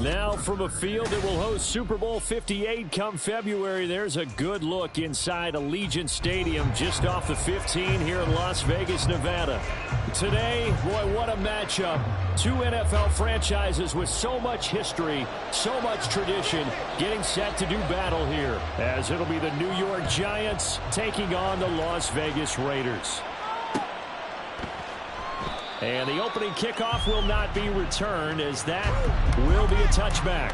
Now from a field that will host Super Bowl 58 come February, there's a good look inside Allegiant Stadium just off the 15 here in Las Vegas, Nevada. Today, boy, what a matchup. Two NFL franchises with so much history, so much tradition, getting set to do battle here, as it'll be the New York Giants taking on the Las Vegas Raiders. And the opening kickoff will not be returned, as that will be a touchback.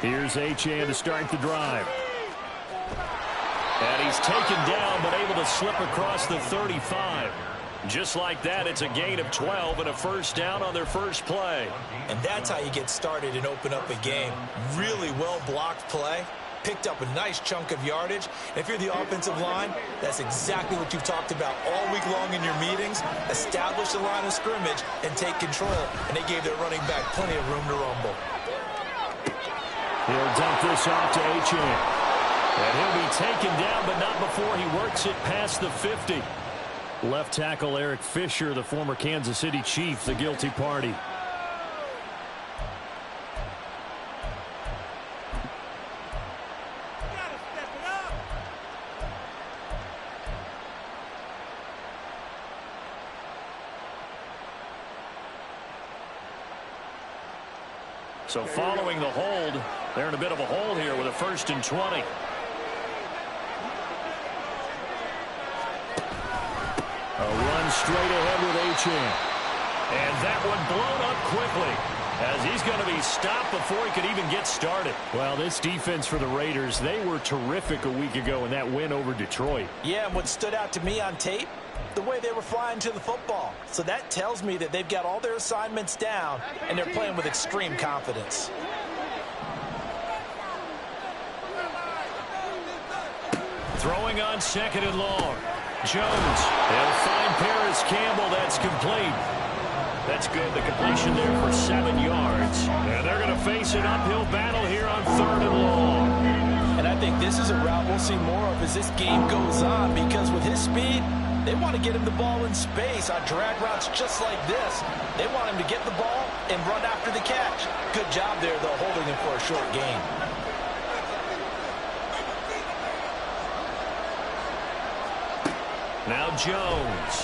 Here's Achane to start the drive. And he's taken down, but able to slip across the 35. Just like that, it's a gain of 12 and a first down on their first play. And that's how you get started and open up a game. Really well-blocked play. Picked up a nice chunk of yardage. And if you're the offensive line, that's exactly what you've talked about all week long in your meetings. Establish the line of scrimmage and take control. And they gave their running back plenty of room to rumble. He'll dump this off to Achane. And he'll be taken down, but not before he works it past the 50. Left tackle Eric Fisher, the former Kansas City Chief, the guilty party. So following the hold, they're in a bit of a hole here with a 1st and 20. A run straight ahead with Achane. And that one blown up quickly, as he's going to be stopped before he could even get started. Well, this defense for the Raiders, they were terrific a week ago in that win over Detroit. Yeah, and what stood out to me on tape, the way they were flying to the football. So that tells me that they've got all their assignments down, and they're playing with extreme confidence. Throwing on 2nd and long. Jones, they'll find Paris Campbell. That's complete. That's good. The completion there for 7 yards. And they're going to face an uphill battle here on 3rd and long. And I think this is a route we'll see more of as this game goes on, because with his speed, they want to get him the ball in space on drag routes just like this. They want him to get the ball and run after the catch. Good job there, though, holding him for a short gain. Now Jones.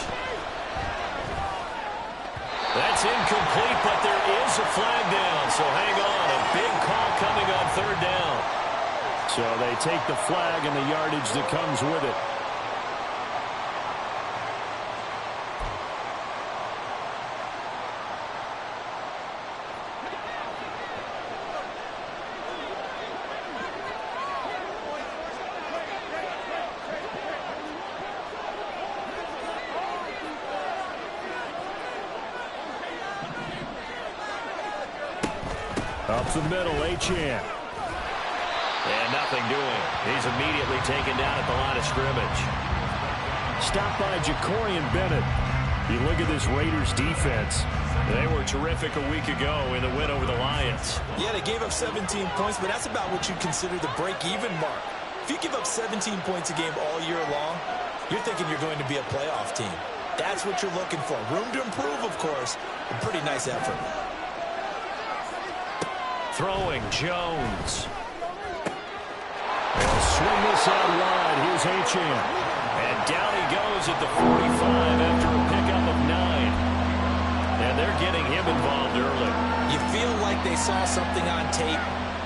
That's incomplete, but there is a flag down, so hang on. A big call coming on 3rd down. So they take the flag and the yardage that comes with it. Up the middle, Achane. And nothing doing. He's immediately taken down at the line of scrimmage. Stopped by Jacorian Bennett. You look at this Raiders defense. They were terrific a week ago in the win over the Lions. Yeah, they gave up 17 points, but that's about what you'd consider the break-even mark. If you give up 17 points a game all year long, you're thinking you're going to be a playoff team. That's what you're looking for. Room to improve, of course. A pretty nice effort. Throwing, Jones. They'll swing this out wide. Here's Achane. And down he goes at the 45 after a pickup of 9. And they're getting him involved early. You feel like they saw something on tape,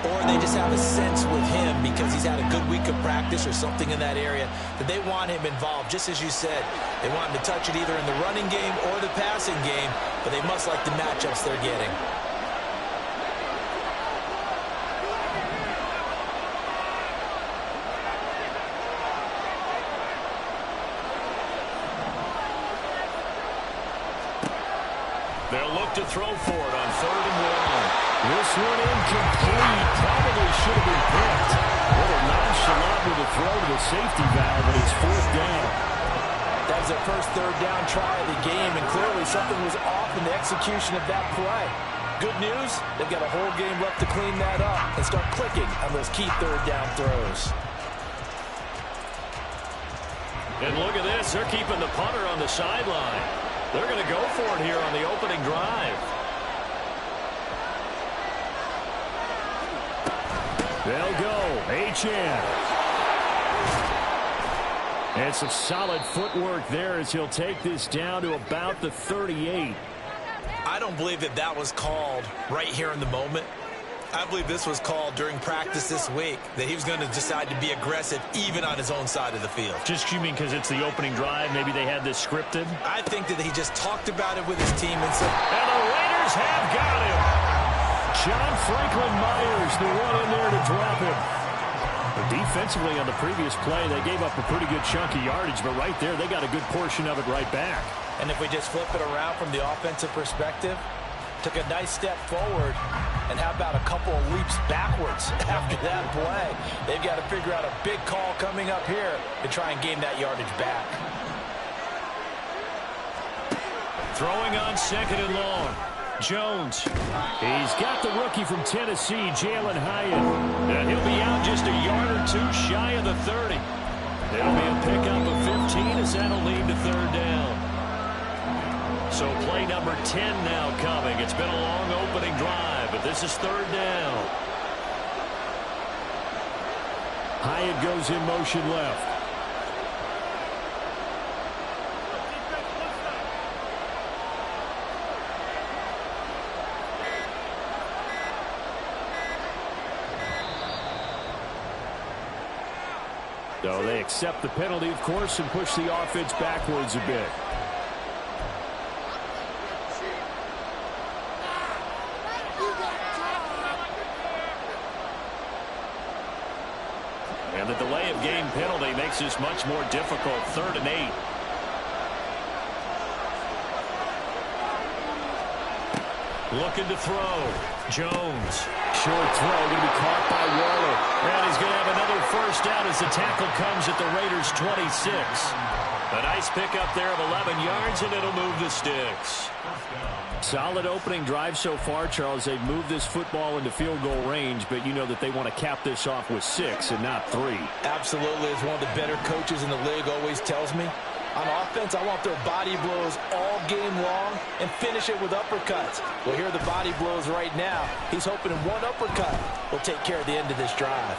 or they just have a sense with him because he's had a good week of practice or something in that area that they want him involved. Just as you said, they want him to touch it either in the running game or the passing game, but they must like the matchups they're getting. They'll look to throw for it on 3rd and 1. This one incomplete. Probably should have been picked. A little nonchalant with a throw to the safety valve, and it's 4th down. That was their first 3rd down try of the game, and clearly something was off in the execution of that play. Good news, they've got a whole game left to clean that up and start clicking on those key 3rd down throws. And look at this. They're keeping the punter on the sideline. They're going to go for it here on the opening drive. They'll go. Achane. And some solid footwork there as he'll take this down to about the 38. I don't believe that that was called right here in the moment. I believe this was called during practice this week, that he was going to decide to be aggressive even on his own side of the field. Just you mean because it's the opening drive? Maybe they had this scripted? I think that he just talked about it with his team and said, and the Raiders have got him. John Franklin Myers, the one in there to drop him. But defensively on the previous play, they gave up a pretty good chunk of yardage, but right there, they got a good portion of it right back. And if we just flip it around from the offensive perspective, took a nice step forward, and how about a couple of leaps backwards after that play? They've got to figure out a big call coming up here to try and gain that yardage back. Throwing on 2nd and long. Jones. He's got the rookie from Tennessee, Jalen Hyatt. And he'll be out just a yard or two shy of the 30. It'll be a pickup of 15 as that'll lead to 3rd down. So play number 10 now coming. It's been a long opening drive, but this is 3rd down. Hyatt goes in motion left. So they accept the penalty, of course, and push the offense backwards a bit. And the delay of game penalty makes this much more difficult. 3rd and 8. Looking to throw. Jones. Short throw going to be caught by Waller. And he's going to have another 1st down as the tackle comes at the Raiders' 26. A nice pickup there of 11 yards, and it'll move the sticks. Solid opening drive so far, Charles. They've moved this football into field goal range, but you know that they want to cap this off with 6 and not 3. Absolutely. As one of the better coaches in the league always tells me, on offense, I want their body blows all game long and finish it with uppercuts. Well, here are the body blows right now. He's hoping in one uppercut will take care of the end of this drive.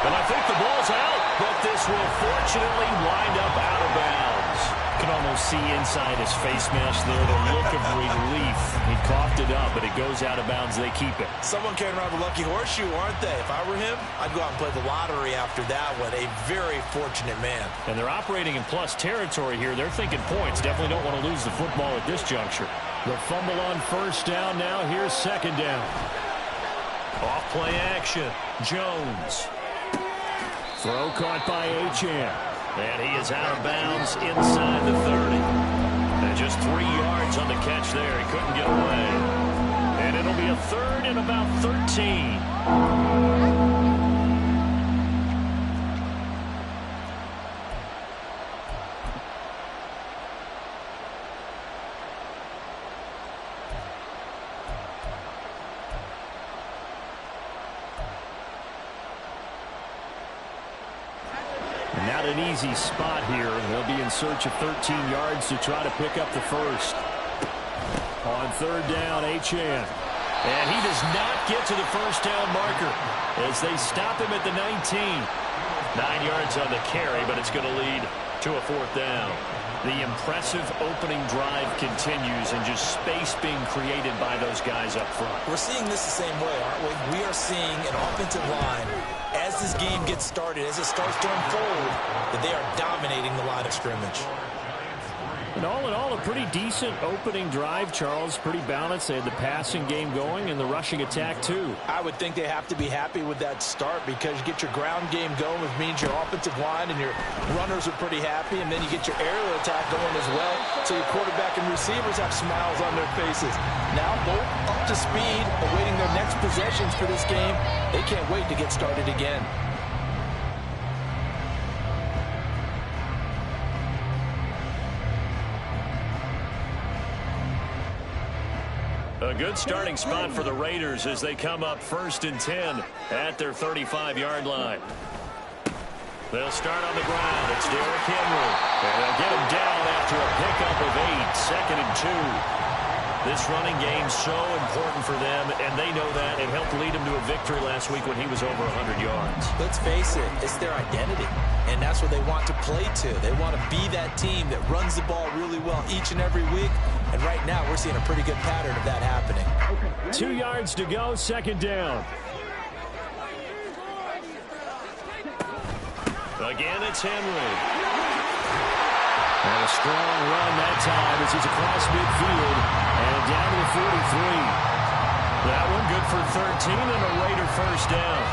And I think the ball's out, but this will fortunately wind up out of bounds. You can almost see inside his face mask there the look of relief. He coughed it up, but it goes out of bounds. They keep it. Someone carrying around the lucky horseshoe, aren't they? If I were him, I'd go out and play the lottery after that one. A very fortunate man. And they're operating in plus territory here. They're thinking points. Definitely don't want to lose the football at this juncture. The fumble on 1st down now. Here's 2nd down. Off play action. Jones. Throw caught by Achane. And he is out of bounds inside the 30. And just 3 yards on the catch there. He couldn't get away. And it'll be a 3rd and about 13. And not an easy spot here. They'll be in search of 13 yards to try to pick up the first. On third down, Achane. And he does not get to the first down marker as they stop him at the 19. 9 yards on the carry, but it's going to lead to a fourth down. The impressive opening drive continues, and just space being created by those guys up front. We're seeing this the same way, aren't we? We are seeing an offensive line, as this game gets started, as it starts to unfold, that they are dominating the line of scrimmage. And all in all, a pretty decent opening drive, Charles. Pretty balanced. They had the passing game going and the rushing attack, too. I would think they have to be happy with that start because you get your ground game going, which means your offensive line and your runners are pretty happy, and then you get your aerial attack going as well, so your quarterback and receivers have smiles on their faces. Now, both up to speed, awaiting their next possessions for this game. They can't wait to get started again. A good starting spot for the Raiders as they come up 1st and 10 at their 35-yard line. They'll start on the ground. It's Derrick Henry. And they'll get him down after a pickup of 8, 2nd and 2. This running game's so important for them, and they know that. It helped lead them to a victory last week when he was over 100 yards. Let's face it, it's their identity, and that's what they want to play to. They want to be that team that runs the ball really well each and every week, and right now we're seeing a pretty good pattern of that happening. 2 yards to go, 2nd down. Again, it's Henry. And a strong run that time as he's across midfield and down to the 43. That one good for 13 and a Raider first down.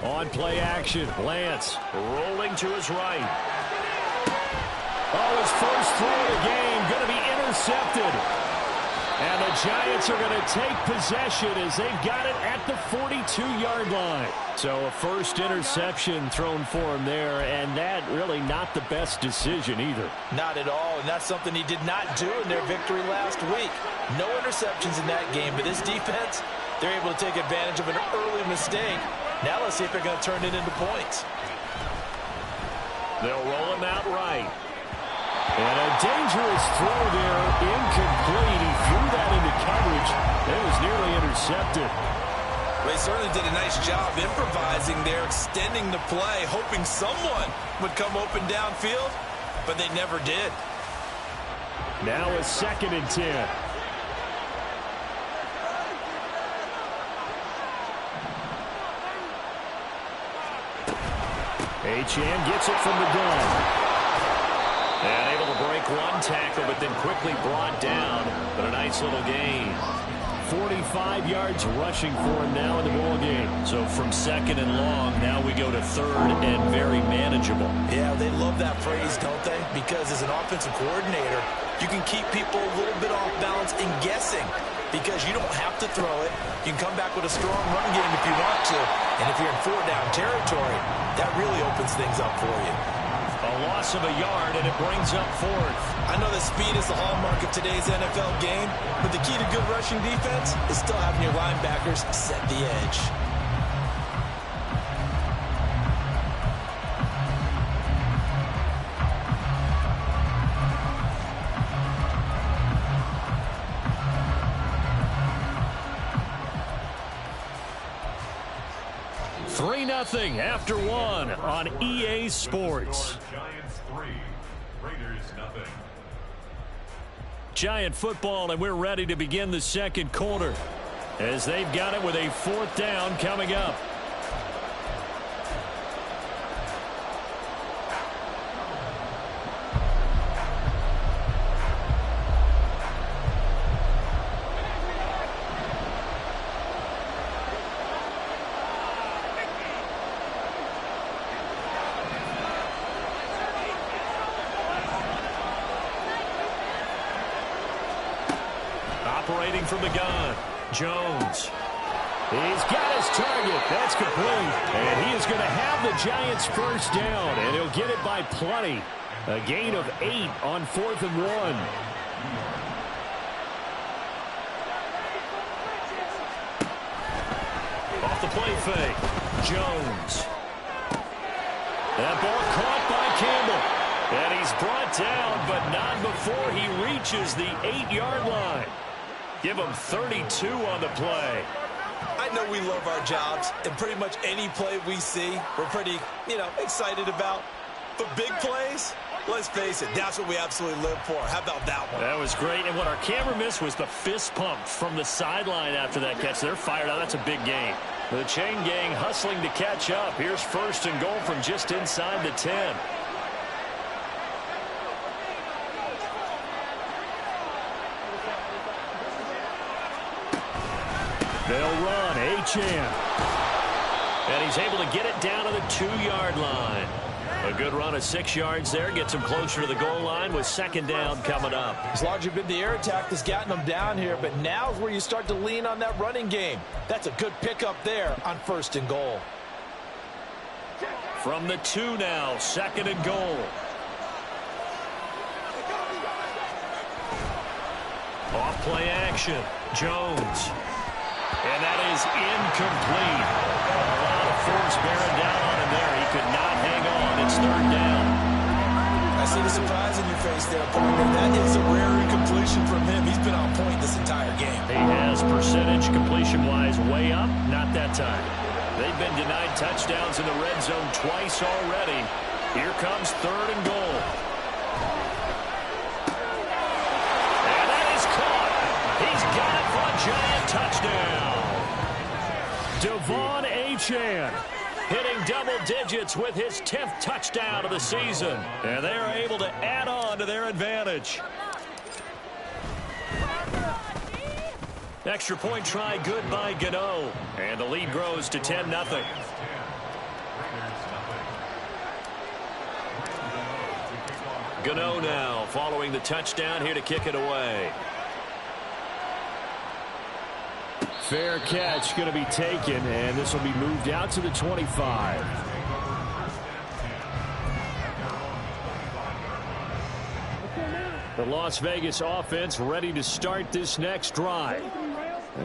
On play action, Lance Rolling to his right. Oh, his first throw of the game going to be intercepted. And the Giants are going to take possession as they've got it at the 42-yard line. So a first interception thrown for him there, and that really not the best decision either. Not at all, and that's something he did not do in their victory last week. No interceptions in that game, but this defense, they're able to take advantage of an early mistake. Now let's see if they're going to turn it into points. They'll roll him out right. And a dangerous throw there, incomplete. He threw that into coverage. It was nearly intercepted. Well, they certainly did a nice job improvising there, extending the play, hoping someone would come open downfield, but they never did. Now a 2nd and 10. Achane gets it from the gun. And able to break one tackle, but then quickly brought down. But a nice little gain. 45 yards rushing for him now in the ball game. So from 2nd and long, now we go to 3rd and very manageable. Yeah, they love that phrase, don't they? Because as an offensive coordinator, you can keep people a little bit off balance and guessing. Because you don't have to throw it. You can come back with a strong run game if you want to. And if you're in 4-down territory, that really opens things up for you. A loss of a yard, and it brings up 4th. I know that speed is the hallmark of today's NFL game, but the key to good rushing defense is still having your linebackers set the edge. Nothing after 1 on EA Sports. Giants 3, Raiders nothing. Giant football, and we're ready to begin the second quarter as they've got it with a 4th down coming up. Operating from the gun, Jones. He's got his target. That's complete. And he is going to have the Giants first down, and he'll get it by plenty. A gain of 8 on 4th and 1. Off the play fake. Jones. That ball caught by Campbell. And he's brought down, but not before he reaches the 8-yard line. Give him 32 on the play. I know we love our jobs, and pretty much any play we see, we're pretty, excited about. But big plays, let's face it, that's what we absolutely live for. How about that one? That was great, and what our camera missed was the fist pump from the sideline after that catch. They're fired out. That's a big gain. The chain gang hustling to catch up. Here's 1st and goal from just inside the 10. They'll run. Achane. And he's able to get it down to the 2-yard line. A good run of 6 yards there. Gets him closer to the goal line with 2nd down coming up. It's largely been the air attack that's gotten them down here, but now's where you start to lean on that running game. That's a good pickup there on 1st and goal. From the 2 now, 2nd and goal. Off play action. Jones. And that is incomplete. A lot of force bearing down on him there. He could not hang on. It's 3rd down. I see the surprise in your face there, partner. That is a rare incompletion from him. He's been on point this entire game. He has percentage completion-wise way up. Not that time. They've been denied touchdowns in the red zone twice already. Here comes 3rd and goal. And that is caught. He's got it for a Giant touchdown. Devon Achane hitting double digits with his 10th touchdown of the season. And they're able to add on to their advantage. Extra point try good by Gano. And the lead grows to 10-0. Gano now following the touchdown here to kick it away. Fair catch going to be taken, and this will be moved out to the 25. The Las Vegas offense ready to start this next drive.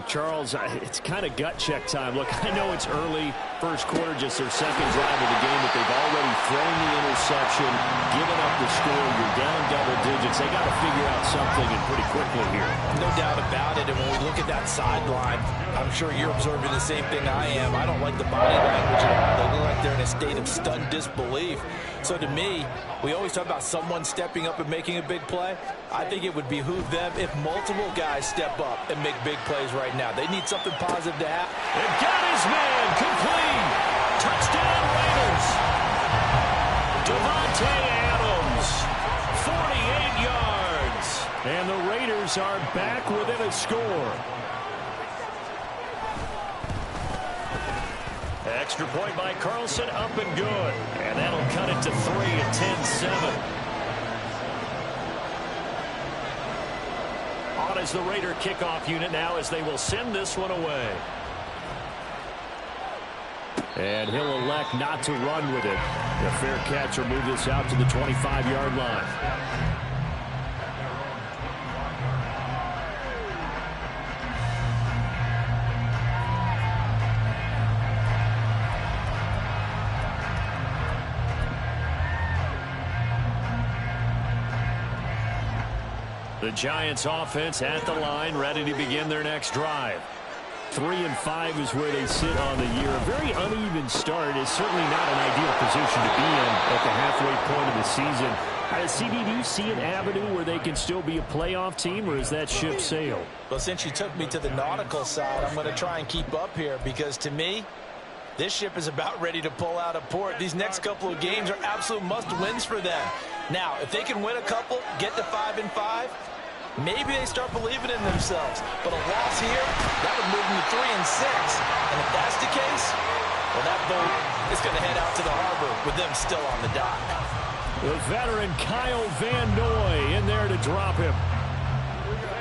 Charles, it's kind of gut check time. Look, I know it's early, first quarter, just their 2nd drive of the game, but they've already thrown the interception, given up the score. You're down double digits. They got to figure out something, and pretty quickly here. No doubt about it. And when we look at that sideline, I'm sure you're observing the same thing I am. I don't like the body language at all. They look like they're in a state of stunned disbelief. So to me, we always talk about someone stepping up and making a big play. I think it would behoove them if multiple guys step up and make big plays right now. They need something positive to happen. And got his man complete. Touchdown Raiders. Devontae Adams, 48 yards. And the Raiders are back within a score. Extra point by Carlson, up and good. And that'll cut it to 3 at 10-7. On is the Raider kickoff unit now as they will send this one away. And he'll elect not to run with it. The fair catch will move this out to the 25-yard line. The Giants offense at the line, ready to begin their next drive. 3-5 is where they sit on the year. A very uneven start is certainly not an ideal position to be in at the halfway point of the season. CB, do you see an avenue where they can still be a playoff team, or is that ship sailed? Well, since you took me to the nautical side, I'm going to try and keep up here, because to me, this ship is about ready to pull out of port. These next couple of games are absolute must-wins for them. Now, if they can win a couple, get to 5-5, maybe they start believing in themselves. But a loss here, that would move them to 3-6. And if that's the case, well, that boat is going to head out to the harbor with them still on the dock. The veteran Kyle Van Noy in there to drop him.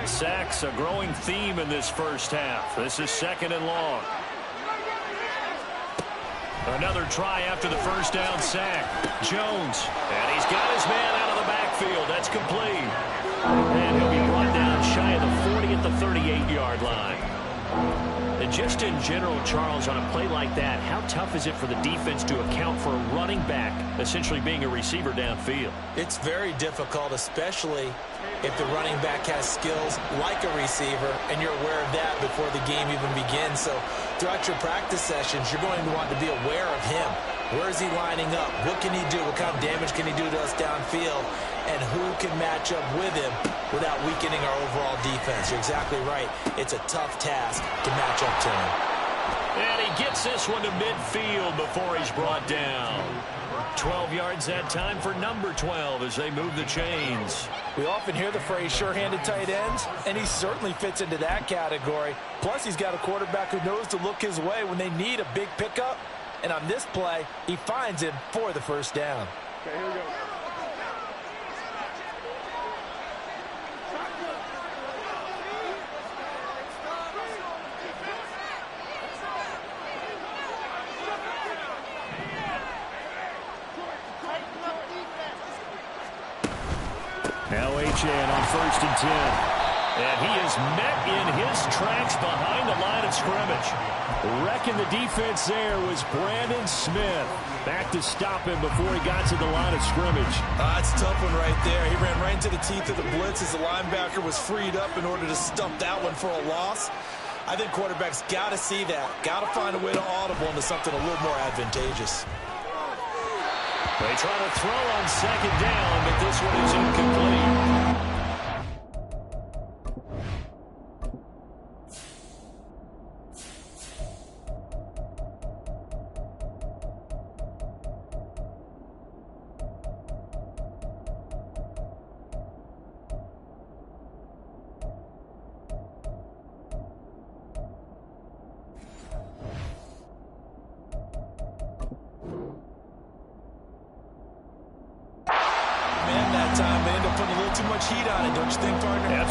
Sacks, a growing theme in this first half. This is 2nd and long. Another try after the first down sack. Jones. And he's got his man out of the backfield. That's complete. And he'll be brought down shy of the 40 at the 38-yard line. And just in general, Charles, on a play like that, how tough is it for the defense to account for a running back essentially being a receiver downfield? It's very difficult, especially if the running back has skills like a receiver, and you're aware of that before the game even begins. So throughout your practice sessions, you're going to want to be aware of him. Where is he lining up? What can he do? What kind of damage can he do to us downfield? And who can match up with him without weakening our overall defense? You're exactly right. It's a tough task to match up to him. And he gets this one to midfield before he's brought down. 12 yards that time for number 12 as they move the chains. We often hear the phrase sure-handed tight ends, and he certainly fits into that category. Plus, he's got a quarterback who knows to look his way when they need a big pickup. And on this play, he finds him for the first down. Okay, here we go. Now Achane on 1st and 10. And he is met in his tracks behind the line of scrimmage. Wrecking the defense there was Brandon Smith. Back to stop him before he got to the line of scrimmage. That's a tough one right there. He ran right into the teeth of the blitz as the linebacker was freed up in order to stuff that one for a loss. I think quarterbacks got to see that. Got to find a way to audible into something a little more advantageous. They try to throw on 2nd down, but this one is incomplete.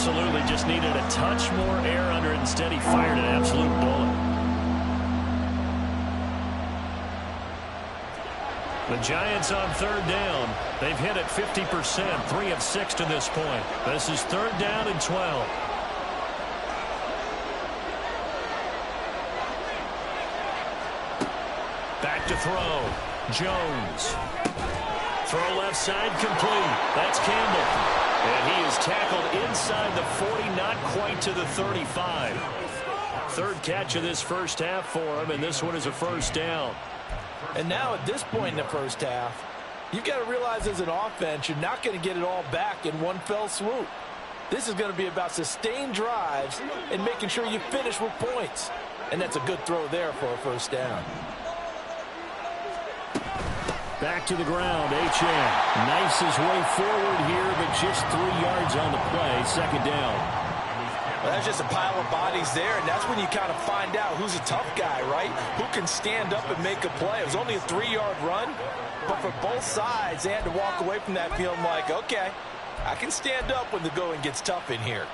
Absolutely, just needed a touch more air under it. Instead, he fired an absolute bullet. The Giants on 3rd down. They've hit it 50%, 3 of 6 to this point. This is 3rd down and 12. Back to throw. Jones. Throw left side complete. That's Campbell. And he is tackled inside the 40, not quite to the 35. 3rd catch of this first half for him, and this one is a first down. And now at this point in the first half, you've got to realize as an offense, you're not going to get it all back in one fell swoop. This is going to be about sustained drives and making sure you finish with points. And that's a good throw there for a first down. Back to the ground, Achane knifes his way forward here, but just 3 yards on the play, 2nd down. Well, that's just a pile of bodies there, and that's when you kind of find out who's a tough guy, right? Who can stand up and make a play. It was only a 3-yard run, but for both sides, they had to walk away from that feeling like, okay, I can stand up when the going gets tough in here.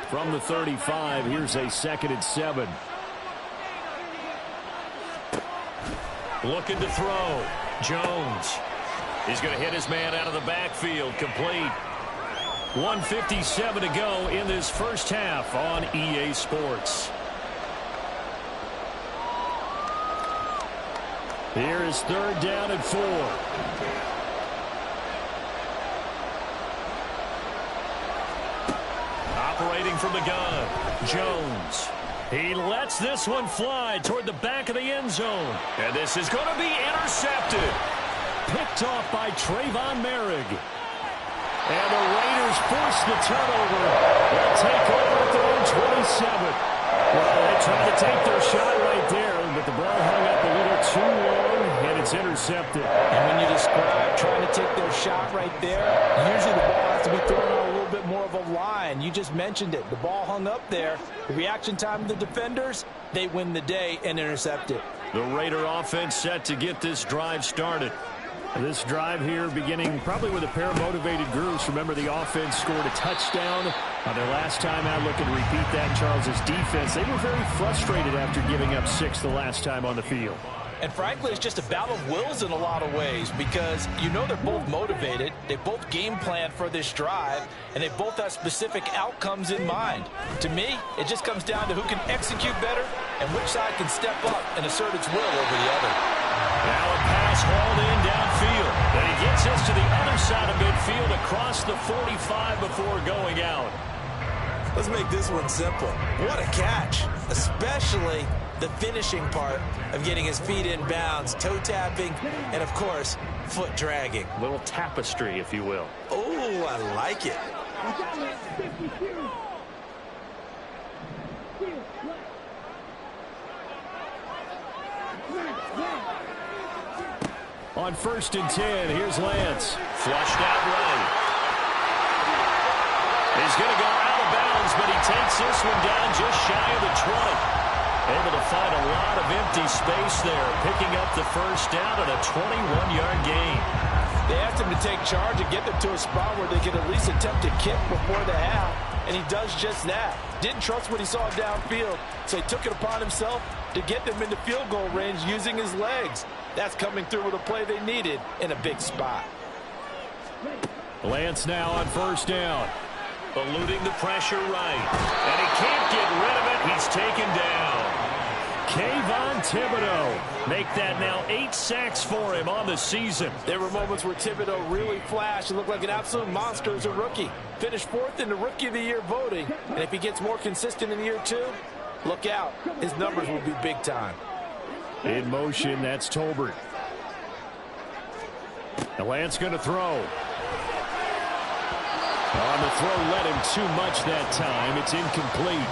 From the 35, here's a 2nd and 7. Looking to throw. Jones. He's going to hit his man out of the backfield. Complete. 1:57 to go in this first half on EA Sports. Here is 3rd down and 4. Operating from the gun. Jones. He lets this one fly toward the back of the end zone. And this is going to be intercepted. Picked off by Trayvon Merrick. And the Raiders force the turnover. They'll take over at their own 27. Well, they tried to take their shot right there, but the ball hung up a little too long, and it's intercepted. And when you describe trying to take their shot right there, usually the ball has to be thrown on a little bit more of a line. You just mentioned it. The ball hung up there. The reaction time of the defenders, they win the day and intercept it. The Raider offense set to get this drive started. This drive here beginning probably with a pair of motivated groups. Remember, the offense scored a touchdown on their last time out. Looking to repeat that. Charles' defense, they were very frustrated after giving up 6 the last time on the field. And frankly, it's just a battle of wills in a lot of ways because you know they're both motivated. They both game plan for this drive, and they both have specific outcomes in mind. To me, it just comes down to who can execute better and which side can step up and assert its will over the other. Now a pass hauled in downfield. And he gets this to the other side of midfield across the 45 before going out. Let's make this one simple. What a catch, especially the finishing part of getting his feet in bounds, toe tapping, and of course, foot dragging. A little tapestry, if you will. Oh, I like it. On 1st and 10, here's Lance. Flushed out right. He's going to go out of bounds, but he takes this one down just shy of the 20. Able to find a lot of empty space there, picking up the first down and a 21-yard gain. They asked him to take charge and get them to a spot where they could at least attempt to kick before the half, and he does just that. Didn't trust what he saw downfield, so he took it upon himself to get them into field goal range using his legs. That's coming through with a play they needed in a big spot. Lance now on 1st down. Eluding the pressure right. And he can't get rid of it. He's taken down. Kayvon Thibodeaux. Make that now 8 sacks for him on the season. There were moments where Thibodeaux really flashed and looked like an absolute monster as a rookie. Finished 4th in the Rookie of the Year voting. And if he gets more consistent in year 2, look out. His numbers will be big time. In motion, that's Tolbert. The Lance going to throw. On the throw, led him too much that time. It's incomplete.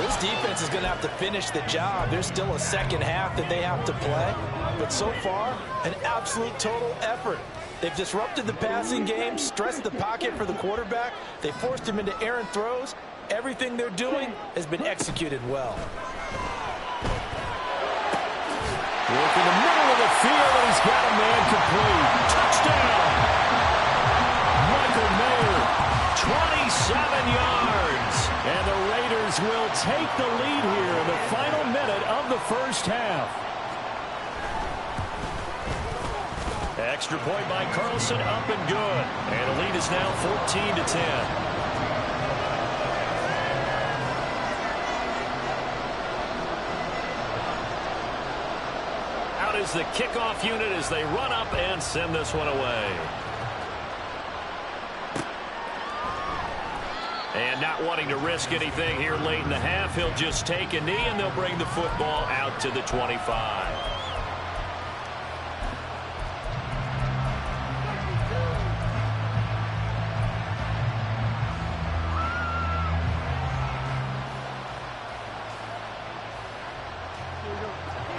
This defense is going to have to finish the job. There's still a second half that they have to play. But so far, an absolute total effort. They've disrupted the passing game, stressed the pocket for the quarterback. They forced him into errant throws. Everything they're doing has been executed well. Work in the middle of the field, and he's got a man complete. Touchdown! Michael Mayer, 27 yards. And the Raiders will take the lead here in the final minute of the first half. Extra point by Carlson, up and good. And the lead is now 14-10. Is the kickoff unit as they run up and send this one away. And not wanting to risk anything here late in the half, he'll just take a knee and they'll bring the football out to the 25.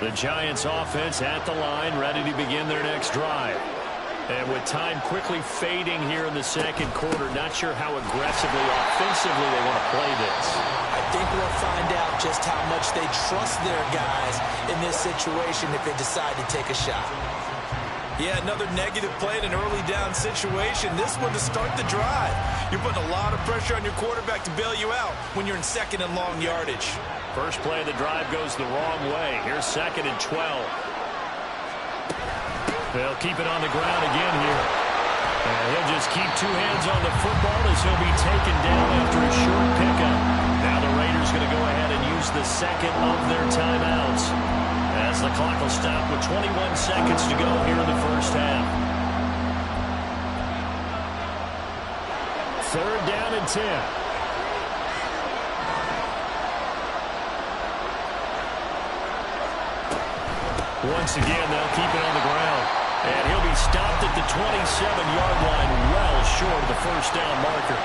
The Giants offense at the line, ready to begin their next drive. And with time quickly fading here in the second quarter, not sure how aggressively, offensively they want to play this. I think we'll find out just how much they trust their guys in this situation if they decide to take a shot. Yeah, another negative play in an early down situation. This one to start the drive. You're putting a lot of pressure on your quarterback to bail you out when you're in second and long yardage. First play of the drive goes the wrong way. Here's 2nd and 12. They'll keep it on the ground again here. And he'll just keep 2 hands on the football as he'll be taken down after a short pickup. Now the Raiders going to go ahead and use the second of their timeouts as the clock will stop with 21 seconds to go here in the first half. 3rd down and 10. Once again, they'll keep it on the ground. And he'll be stopped at the 27-yard line, well short of the first down marker.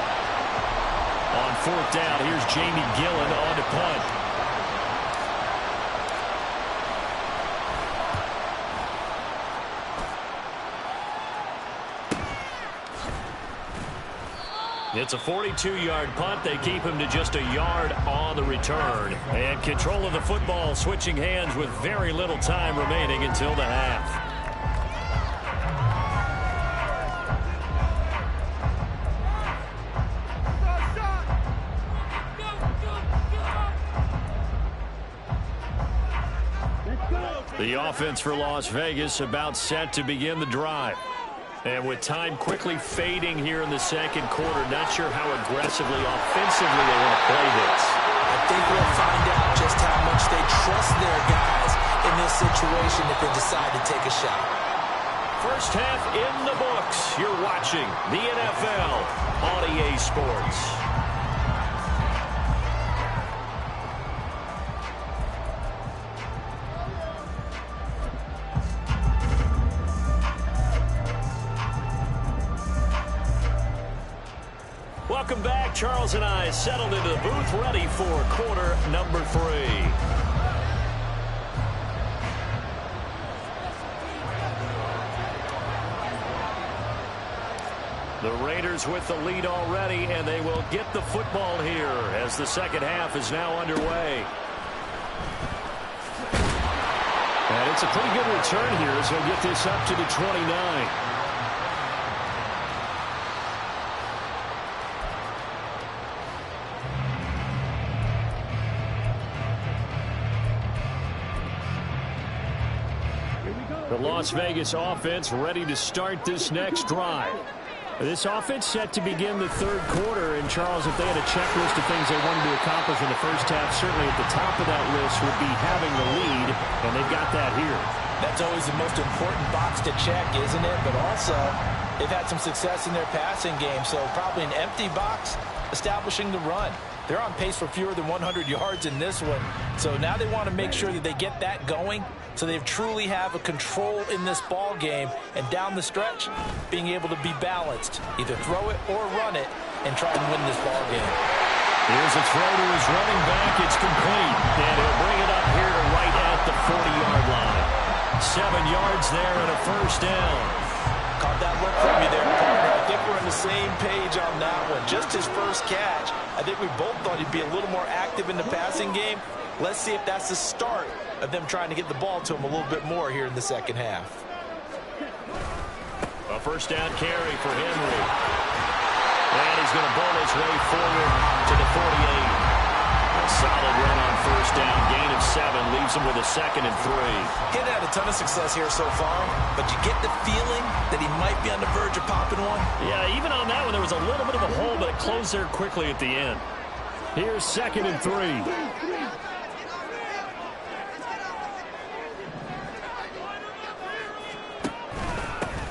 On 4th down, here's Jamie Gillen on to punt. It's a 42-yard punt. They keep him to just a yard on the return. And control of the football switching hands with very little time remaining until the half. The offense for Las Vegas about set to begin the drive. And with time quickly fading here in the second quarter, not sure how aggressively, offensively they want to play this. I think we'll find out just how much they trust their guys in this situation if they decide to take a shot. First half in the books. You're watching the NFL on EA Sports. Welcome back. Charles and I settled into the booth, ready for quarter number 3. The Raiders with the lead already, and they will get the football here as the second half is now underway. And it's a pretty good return here as they'll get this up to the 29. The Las Vegas offense ready to start this next drive. This offense set to begin the third quarter. And, Charles, if they had a checklist of things they wanted to accomplish in the first half, certainly at the top of that list would be having the lead, and they've got that here. That's always the most important box to check, isn't it? But also, they've had some success in their passing game, so probably an empty box establishing the run. They're on pace for fewer than 100 yards in this one. So now they want to make sure that they get that going so they truly have a control in this ball game. And down the stretch, being able to be balanced. Either throw it or run it and try and win this ball game. Here's a throw to his running back. It's complete. And he'll bring it up here to right at the 40-yard line. 7 yards there and a first down. Caught that look from you there, partner. I think we're on the same page on that one. Just his first catch. I think we both thought he'd be a little more active in the passing game. Let's see if that's the start of them trying to get the ball to him a little bit more here in the second half. A first down carry for Henry. And he's going to bowl his way forward to the 48. A solid run on first down. Gain of 7 leaves him with a 2nd and 3. He had a ton of success here so far, but you get the feeling that he might be on the verge of popping one. Yeah, even on that one, there was a little bit of a hole, but it closed there quickly at the end. Here's 2nd and 3.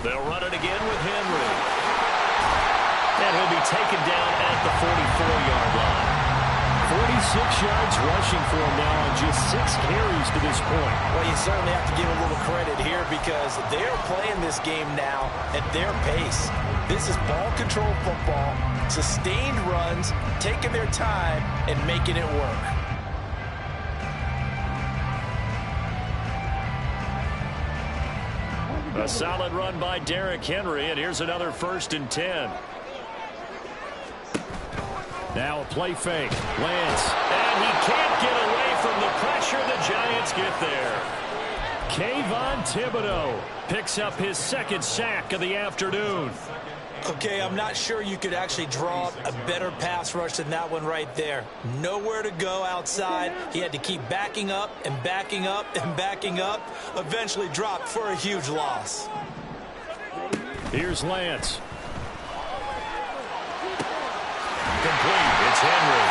They'll run it again with Henry. And he'll be taken down at the 44-yard line. 46 yards rushing for him now on just 6 carries to this point. Well, you certainly have to give a little credit here because they're playing this game now at their pace. This is ball control football, sustained runs, taking their time and making it work. A solid run by Derrick Henry, and here's another 1st and 10. Now a play fake. Lance. And he can't get away from the pressure. The Giants get there. Kayvon Thibodeaux picks up his 2nd sack of the afternoon. Okay, I'm not sure you could actually draw a better pass rush than that one right there. Nowhere to go outside. He had to keep backing up and backing up and backing up. Eventually dropped for a huge loss. Here's Lance. Complete. It's Henry.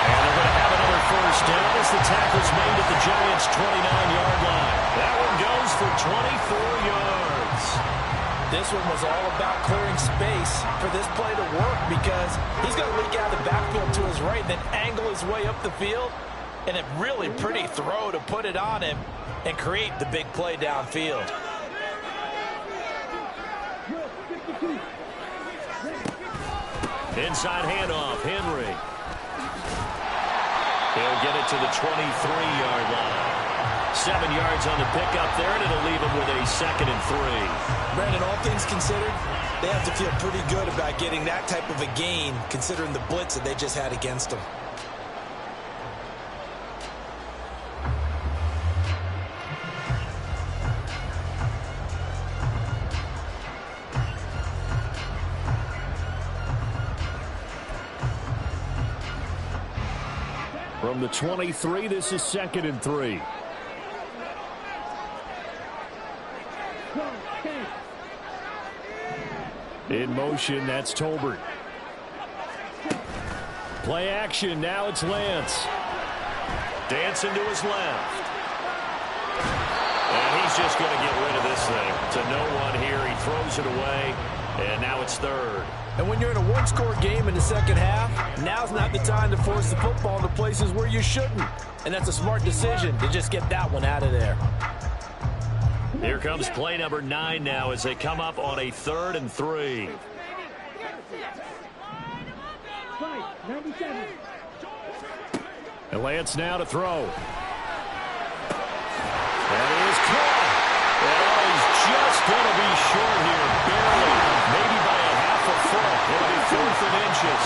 And they're going to have another first down as the tackle's made at the Giants' 29-yard line. That one goes for 24 yards. This one was all about clearing space for this play to work because he's going to leak out of the backfield to his right and then angle his way up the field. And a really pretty throw to put it on him and create the big play downfield. Inside handoff, Henry. He'll get it to the 23-yard line. 7 yards on the pickup there, and it'll leave him with a 2nd and 3. Brandon, all things considered, they have to feel pretty good about getting that type of a gain considering the blitz that they just had against them. From the 23, this is 2nd and 3. In motion, that's Tolbert. Play action, now it's Lance. Dancing to his left. And he's just going to get rid of this thing. To no one here, he throws it away, and now it's third. And when you're in a one-score game in the second half, now's not the time to force the football into places where you shouldn't. And that's a smart decision to just get that one out of there. Here comes play number 9 now as they come up on a 3rd and 3. And Lance now to throw. That is caught. Oh, he's just going to be short here, barely, maybe by a half a foot. It'll be 4th and inches.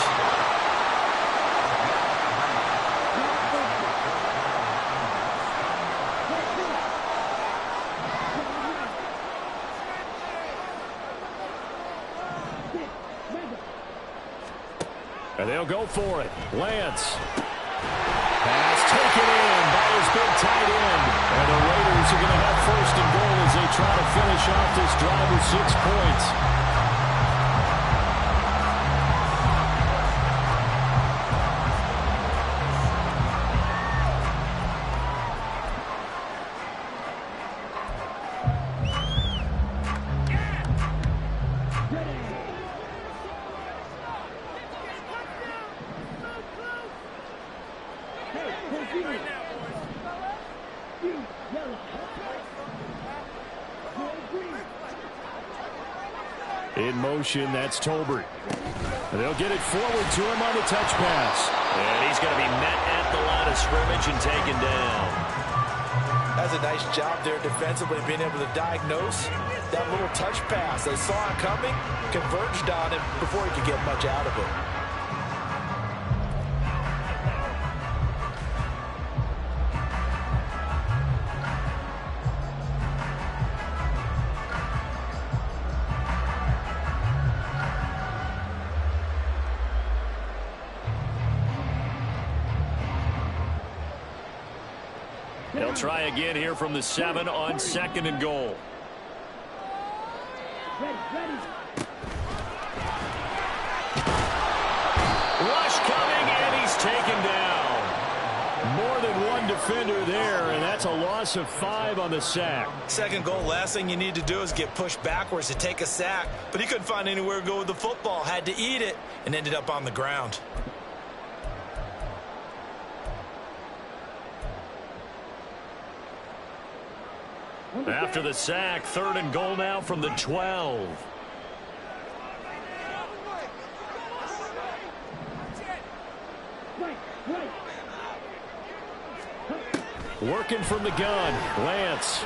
And they'll go for it. Lance. Pass taken in by his big tight end. And the Raiders are going to have 1st and goal as they try to finish off this drive with 6 points. In motion, that's Tolbert. They'll get it forward to him on the touch pass. And he's going to be met at the line of scrimmage and taken down. That's a nice job there defensively, being able to diagnose that little touch pass. They saw it coming, converged on him before he could get much out of it. They'll try again here from the 7 on 2nd and goal. Rush coming, and he's taken down. More than one defender there, and that's a loss of 5 on the sack. Second goal, last thing you need to do is get pushed backwards to take a sack. But he couldn't find anywhere to go with the football, had to eat it, and ended up on the ground. After the sack, 3rd and goal now from the 12. Working from the gun, Lance.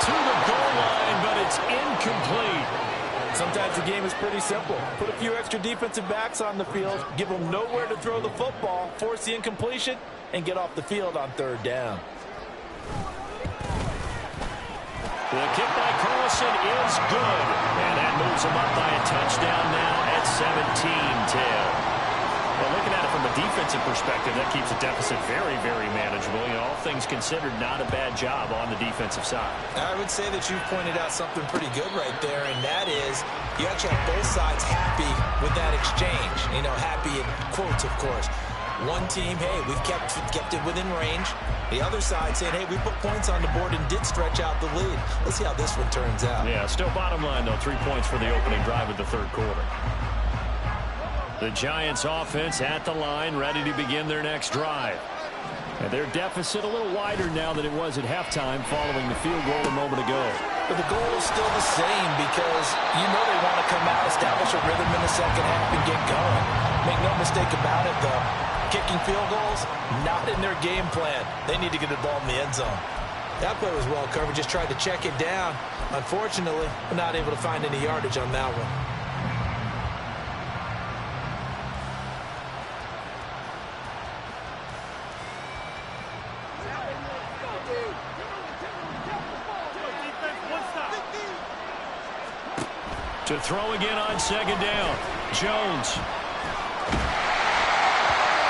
To the goal line, but it's incomplete. Sometimes the game is pretty simple. Put a few extra defensive backs on the field, give them nowhere to throw the football, force the incompletion, and get off the field on 3rd down. The kick by Carlson is good. And that moves him up by a touchdown now at 17-10. Well, looking at it from a defensive perspective, that keeps the deficit very, very manageable. You know, all things considered, not a bad job on the defensive side. I would say that you pointed out something pretty good right there, and that is you actually have both sides happy with that exchange. You know, happy in quotes, of course. One team, hey, we've kept it within range. The other side saying, hey, we put points on the board and did stretch out the lead. Let's see how this one turns out. Yeah, still bottom line, though, 3 points for the opening drive of the 3rd quarter. The Giants offense at the line, ready to begin their next drive. And their deficit a little wider now than it was at halftime following the field goal a moment ago. But the goal is still the same because you know they want to come out, establish a rhythm in the second half, and get going. Make no mistake about it, though. Kicking field goals, not in their game plan. They need to get the ball in the end zone. That play was well covered, just tried to check it down. Unfortunately, not able to find any yardage on that one. To throw again on 2nd down. Jones.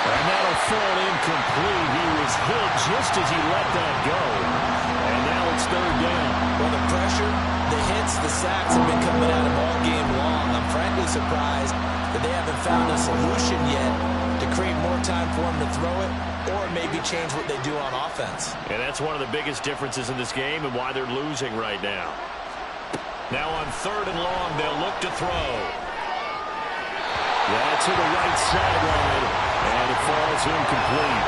And that'll a full incomplete. He was hit just as he let that go. And now it's third down. Well, the pressure, the hits, the sacks have been coming at him all game long. I'm frankly surprised that they haven't found a solution yet to create more time for him to throw it or maybe change what they do on offense. And that's one of the biggest differences in this game and why they're losing right now. Now on third and long, they'll look to throw. That's to the right sideline, and it falls incomplete.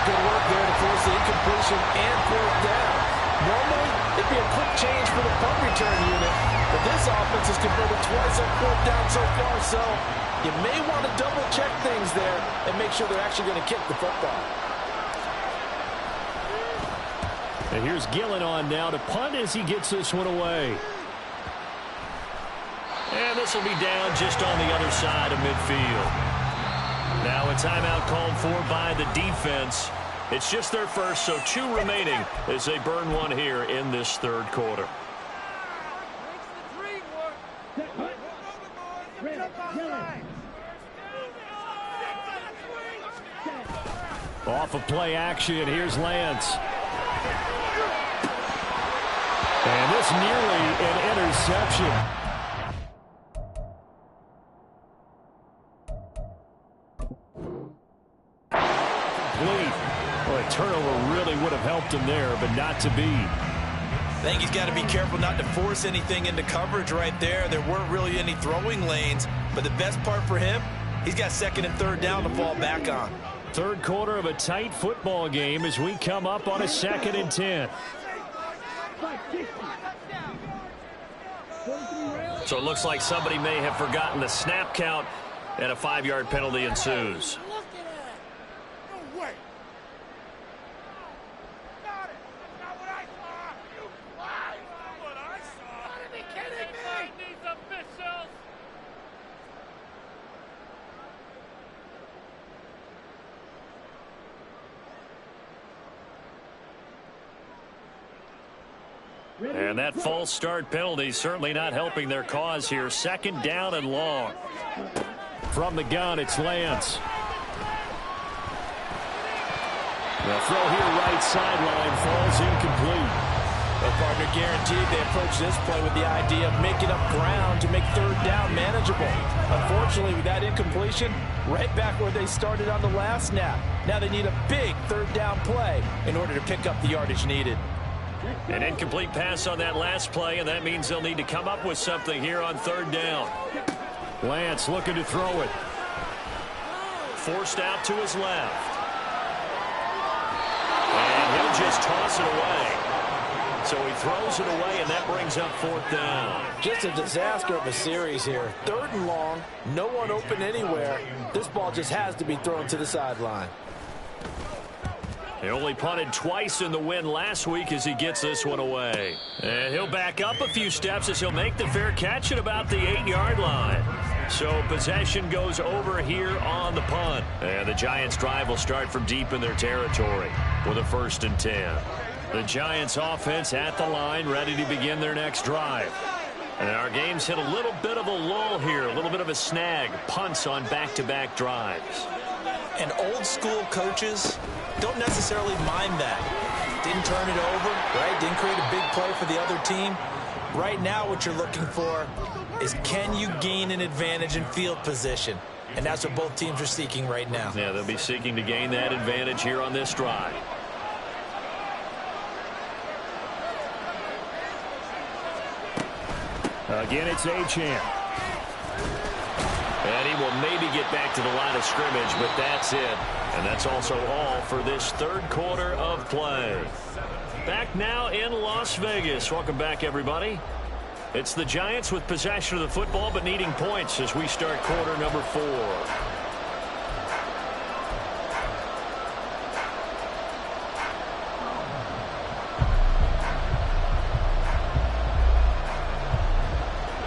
Good work there to force the incompletion and fourth down. Normally, it'd be a quick change for the punt return unit, but this offense has converted twice on fourth down so far, so you may want to double-check things there and make sure they're actually going to kick the football. And here's Gillen on now to punt as he gets this one away. And this will be down just on the other side of midfield. Now a timeout called for by the defense. It's just their first, so 2 remaining as they burn one here in this third quarter. Off of play action, here's Lance. And this nearly an interception. Well, a turnover really would have helped him there, but not to be. I think he's got to be careful not to force anything into coverage right there. There weren't really any throwing lanes, but the best part for him, he's got second and third down to fall back on. Third quarter of a tight football game as we come up on a 2nd and 10. So it looks like somebody may have forgotten the snap count, and a 5-yard penalty ensues. And that false start penalty certainly not helping their cause here. 2nd down and long. From the gun, it's Lance. The throw here, right sideline, falls incomplete. Well, partner, guaranteed they approach this play with the idea of making up ground to make third down manageable. Unfortunately, with that incompletion, right back where they started on the last snap. Now they need a big third down play in order to pick up the yardage needed. An incomplete pass on that last play, and that means they'll need to come up with something here on third down. Lance looking to throw it. Forced out to his left. And he'll just toss it away. So he throws it away, and that brings up 4th down. Just a disaster of a series here. Third and long, no one open anywhere. This ball just has to be thrown to the sideline. He only punted twice in the win last week as he gets this one away. And he'll back up a few steps as he'll make the fair catch at about the 8-yard line. So possession goes over here on the punt. And the Giants' drive will start from deep in their territory with a 1st and 10. The Giants' offense at the line, ready to begin their next drive. And our game's hit a little bit of a lull here, a little bit of a snag. Punts on back-to-back drives. And old-school coaches don't necessarily mind that. Didn't turn it over, right? Didn't create a big play for the other team. Right now what you're looking for is, can you gain an advantage in field position? And that's what both teams are seeking right now. Yeah, they'll be seeking to gain that advantage here on this drive. Again, it's Achane. And he will maybe get back to the line of scrimmage, but that's it. And that's also all for this third quarter of play. Back now in Las Vegas. Welcome back, everybody. It's the Giants with possession of the football, but needing points as we start quarter number 4.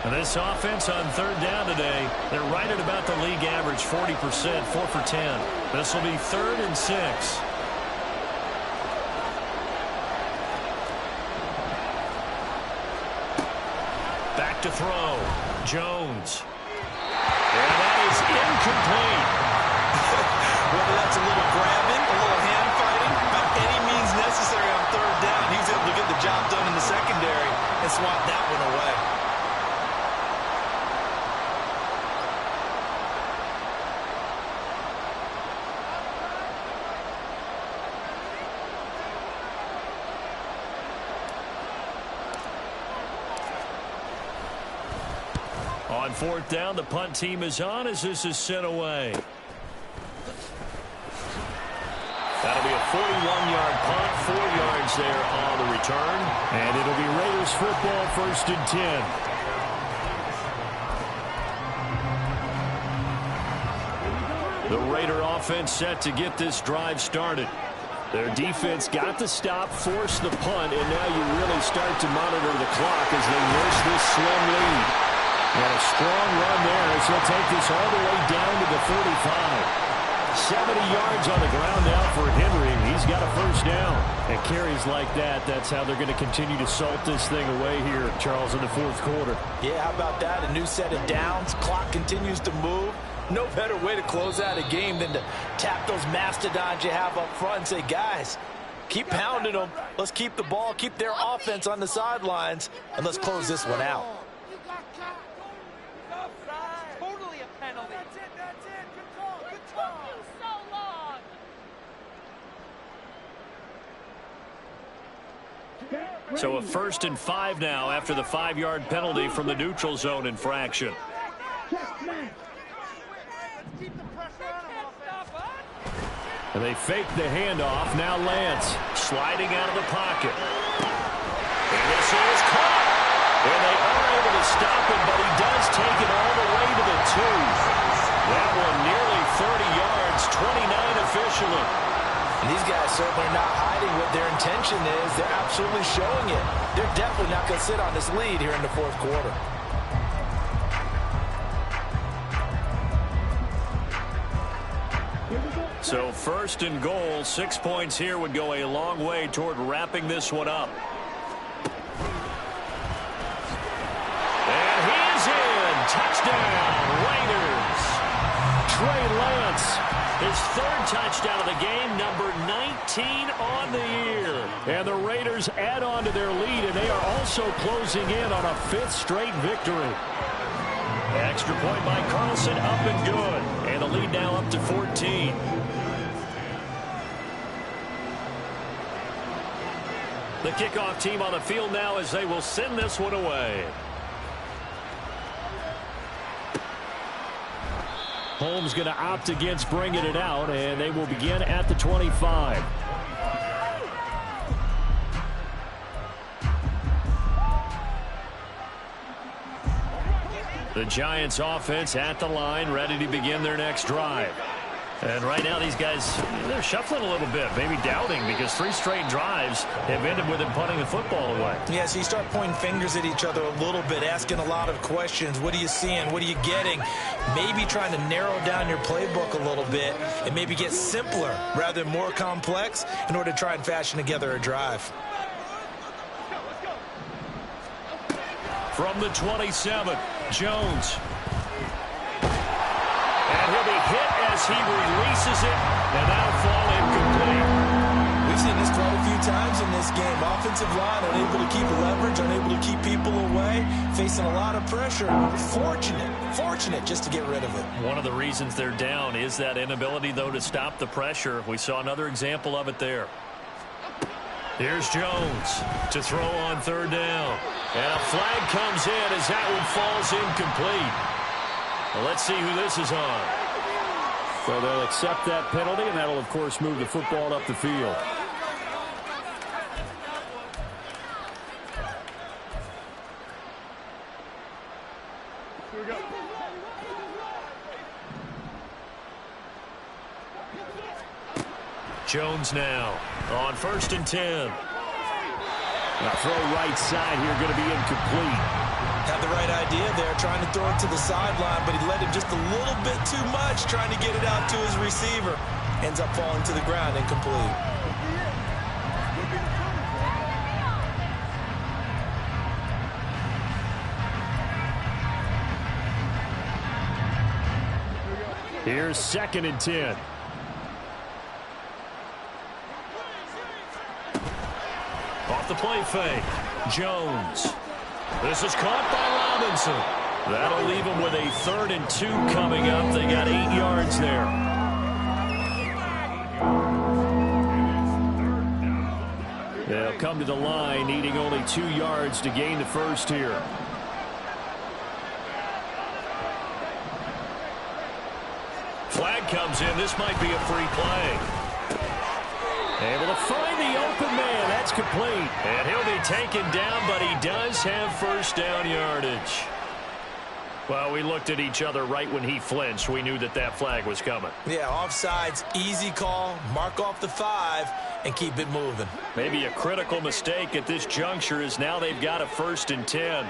And this offense on third down today, they're right at about the league average, 40%, 4 for 10. This will be 3rd and 6. Back to throw. Jones. And that is incomplete. Whether that's a little On fourth down, the punt team is on as this is sent away. That'll be a 41-yard punt, 4 yards there on the return. And it'll be Raiders football, 1st and 10. The Raider offense set to get this drive started. Their defense got the stop, forced the punt, and now you really start to monitor the clock as they nurse this slim lead. And a strong run there as they'll take this all the way down to the 35. 70 yards on the ground now for Henry. He's got a first down. And carries like that, that's how they're going to continue to salt this thing away here, Charles, in the fourth quarter. Yeah, how about that? A new set of downs. Clock continues to move. No better way to close out a game than to tap those mastodons you have up front and say, guys, keep pounding them. Let's keep the ball, keep their offense on the sidelines, and let's close this one out. Totally a penalty. That's it. Good call. It took you so long. So a 1st and 5 now after the 5-yard penalty from the neutral zone infraction. And they fake the handoff. Now Lance Sliding out of the pocket. And this is caught. And they are able to stop him, but he does take it all the way to the 2. That one nearly 30 yards, 29 officially. And these guys certainly not hiding what their intention is. They're absolutely showing it. They're definitely not going to sit on this lead here in the fourth quarter. So 1st and goal, 6 points here would go a long way toward wrapping this one up. And he's in. Touchdown, Raiders. Trey Lance, his 3rd touchdown of the game, number 19 on the year. And the Raiders add on to their lead, and they are also closing in on a 5th straight victory. Extra point by Carlson, up and good. And the lead now up to 14. The kickoff team on the field now as they will send this one away. Holmes going to opt against bringing it out, and they will begin at the 25. The Giants offense at the line, ready to begin their next drive. And right now these guys, they're shuffling a little bit, maybe doubting, because 3 straight drives have ended with them punting the football away. Yeah, so you start pointing fingers at each other a little bit, asking a lot of questions. What are you seeing? What are you getting? Maybe trying to narrow down your playbook a little bit and maybe get simpler rather than more complex in order to try and fashion together a drive. From the 27, Jones. And he'll be hit as he releases it, and that'll fall incomplete. We've seen this quite a few times in this game. Offensive line unable to keep leverage, unable to keep people away, facing a lot of pressure. Fortunate just to get rid of it. One of the reasons they're down is that inability, though, to stop the pressure. We saw another example of it there. Here's Jones to throw on 3rd down. And a flag comes in as that one falls incomplete. Well, let's see who this is on. So they'll accept that penalty, and that'll, of course, move the football up the field. Here we go. Jones now on 1st and 10. Now throw right side here, going to be incomplete. Had the right idea there, trying to throw it to the sideline, but he led him just a little bit too much, trying to get it out to his receiver. Ends up falling to the ground, incomplete. Here's 2nd and 10. Off the play fake, Jones. This is caught by Robinson. That'll leave them with a 3rd and 2 coming up. They got 8 yards there. They'll come to the line, needing only 2 yards to gain the first here. comes in. This might be a free play. Able to find the open man. That's complete. And he'll be taken down, but he does have first down yardage. Well, we looked at each other right when he flinched. We knew that that flag was coming. Yeah, offsides, easy call. Mark off the 5 and keep it moving. Maybe a critical mistake at this juncture is now they've got a 1st and 10.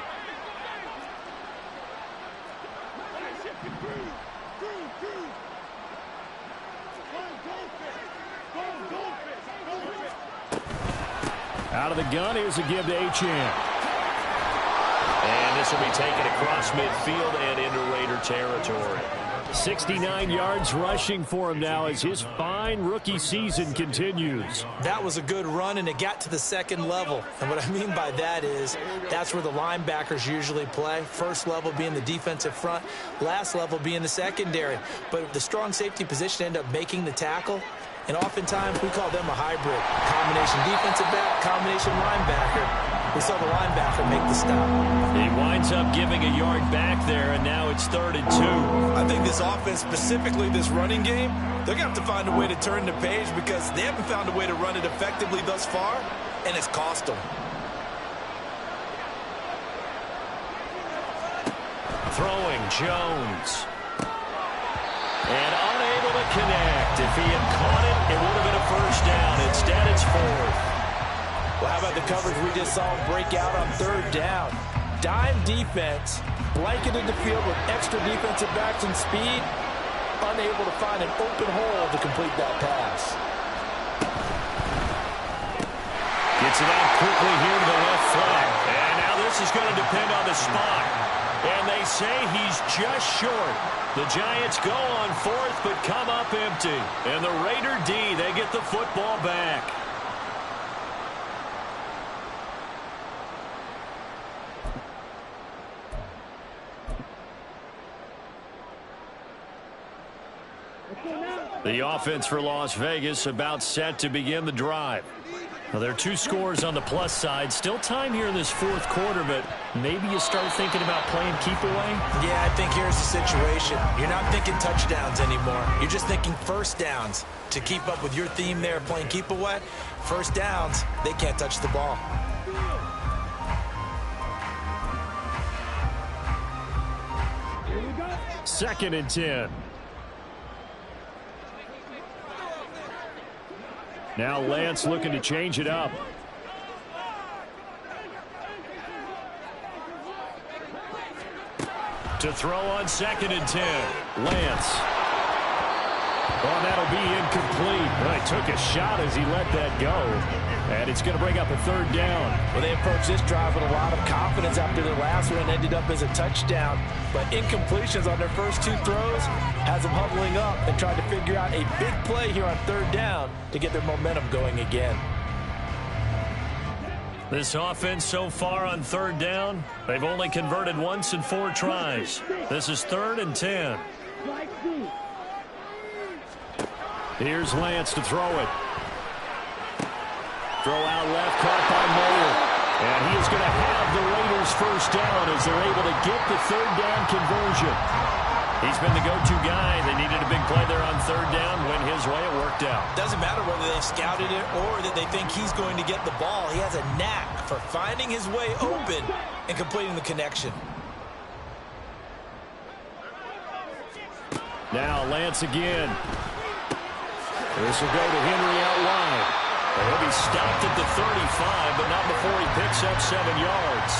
Out of the gun, here's a give to Achane. And this will be taken across midfield and into Raider territory. 69 yards rushing for him now as his fine rookie season continues. That was a good run, and it got to the 2nd level. And what I mean by that is that's where the linebackers usually play. First level being the defensive front, last level being the secondary. But the strong safety position ended up making the tackle. And oftentimes we call them a hybrid. Combination defensive back, combination linebacker. We saw the linebacker make the stop. He winds up giving a yard back there, and now it's 3rd and 2. I think this offense, specifically this running game, they're going to have to find a way to turn the page because they haven't found a way to run it effectively thus far, and it's cost them. Throwing Jones. And unable to connect. If he had caught it, it would have been a 1st down. Instead, it's 4th. Well, how about the coverage we just saw him break out on 3rd down? Dime defense, blanketed the field with extra defensive backs and speed, unable to find an open hole to complete that pass. Gets it out quickly here to the left flank. And now this is going to depend on the spot. And they say he's just short. The Giants go on 4th but come up empty. And the Raider D, they get the football back. The offense for Las Vegas about set to begin the drive. Now, there are 2 scores on the plus side. Still time here in this 4th quarter, but maybe you start thinking about playing keep away? Yeah, I think here's the situation. You're not thinking touchdowns anymore. You're just thinking 1st downs. To keep up with your theme there, playing keep away, 1st downs, they can't touch the ball. Second and 10. Now Lance looking to change it up. To throw on 2nd and 10. Lance. Oh, that'll be incomplete. Well, he took a shot as he let that go. And it's going to bring up a 3rd down. Well, they approached this drive with a lot of confidence after their last one ended up as a touchdown. But incompletions on their first 2 throws has them huddling up and trying to figure out a big play here on 3rd down to get their momentum going again. This offense so far on 3rd down, they've only converted once in 4 tries. This is 3rd and 10. Here's Lance to throw it. Throw out left, caught by Moyer. And he is going to have the Raiders 1st down as they're able to get the 3rd down conversion. He's been the go-to guy. They needed a big play there on 3rd down. Went his way. It worked out. Doesn't matter whether they scouted it or that they think he's going to get the ball. He has a knack for finding his way open and completing the connection. Now Lance again. This will go to Henry out wide. He'll be stopped at the 35, but not before he picks up 7 yards.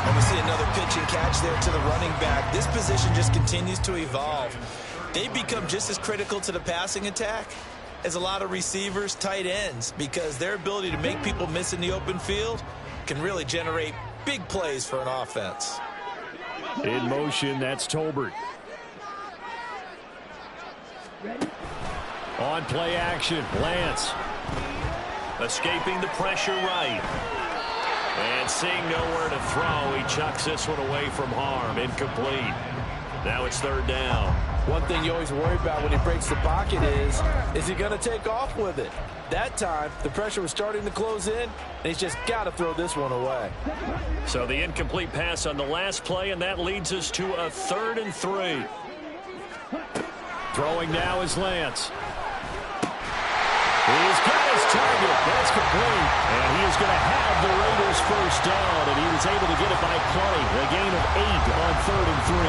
And we see another pitch and catch there to the running back. This position just continues to evolve. They become just as critical to the passing attack as a lot of receivers, tight ends, because their ability to make people miss in the open field can really generate big plays for an offense. In motion, that's Tolbert. On play action, Lance. Escaping the pressure right. And seeing nowhere to throw, he chucks this one away from harm. Incomplete. Now it's 3rd down. One thing you always worry about when he breaks the pocket is he going to take off with it? That time, the pressure was starting to close in, and he's just got to throw this one away. So the incomplete pass on the last play, and that leads us to a 3rd and 3. Throwing now is Lance. He's got his target. That's complete. And he is going to have the Raiders first down, and he was able to get it by plenty. A gain of 8 on 3rd and 3.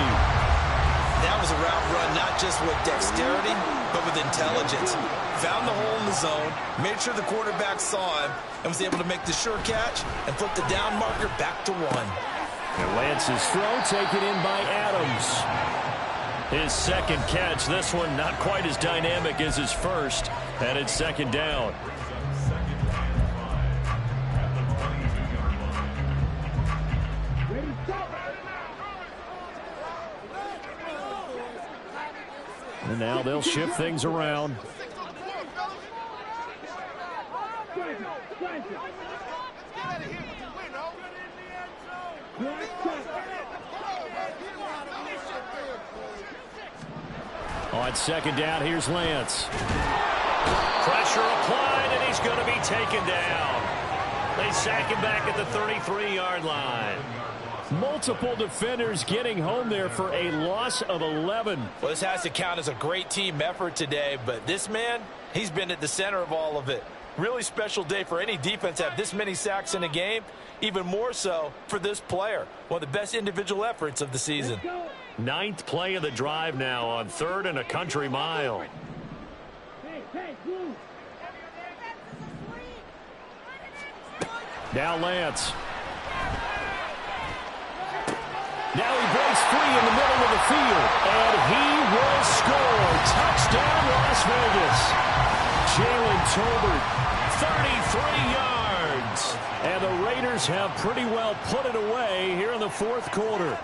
That was a route run not just with dexterity, but with intelligence. Found the hole in the zone, made sure the quarterback saw him, and was able to make the sure catch and flip the down marker back to 1. And Lance's throw taken in by Adams. His second catch, this one not quite as dynamic as his first, and it's 2nd down. And now they'll shift things around. On 2nd down, here's Lance. Pressure applied, and he's going to be taken down. They sack him back at the 33-yard line. Multiple defenders getting home there for a loss of 11. Well, this has to count as a great team effort today, but this man, he's been at the center of all of it. Really special day for any defense to have this many sacks in a game, even more so for this player. One of the best individual efforts of the season. 9th play of the drive now on 3rd and a country mile. Now Lance. Now he breaks free in the middle of the field, and he will score. Touchdown, Las Vegas. Jalen Tolbert, 33 yards. And the Raiders have pretty well put it away here in the 4th quarter.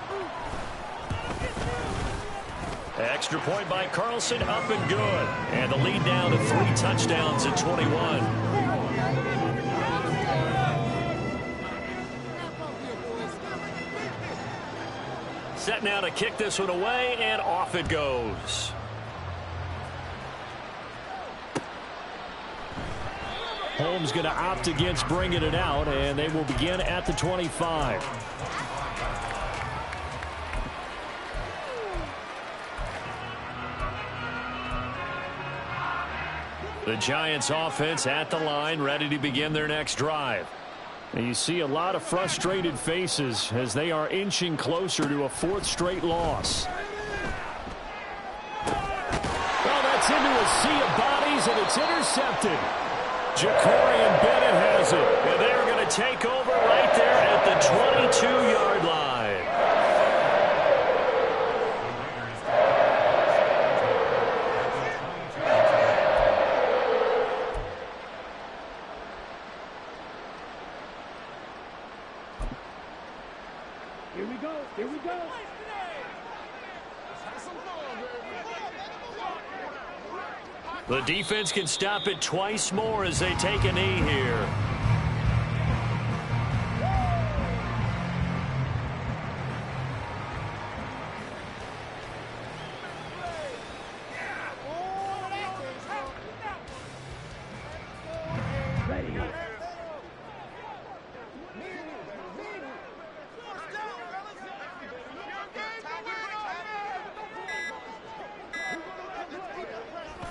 Extra point by Carlson, up and good. And the lead down to 3 touchdowns at 21. Set now to kick this one away, and off it goes. Holmes going to opt against bringing it out, and they will begin at the 25. The Giants offense at the line, ready to begin their next drive. And you see a lot of frustrated faces as they are inching closer to a 4th straight loss. Well, that's into a sea of bodies, and it's intercepted. Jacorian Bennett has it. And they're going to take over right there at the 22-yard line. Here we go. The defense can stop it twice more as they take a knee here.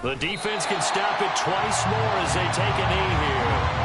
The defense can stop it twice more as they take a knee here.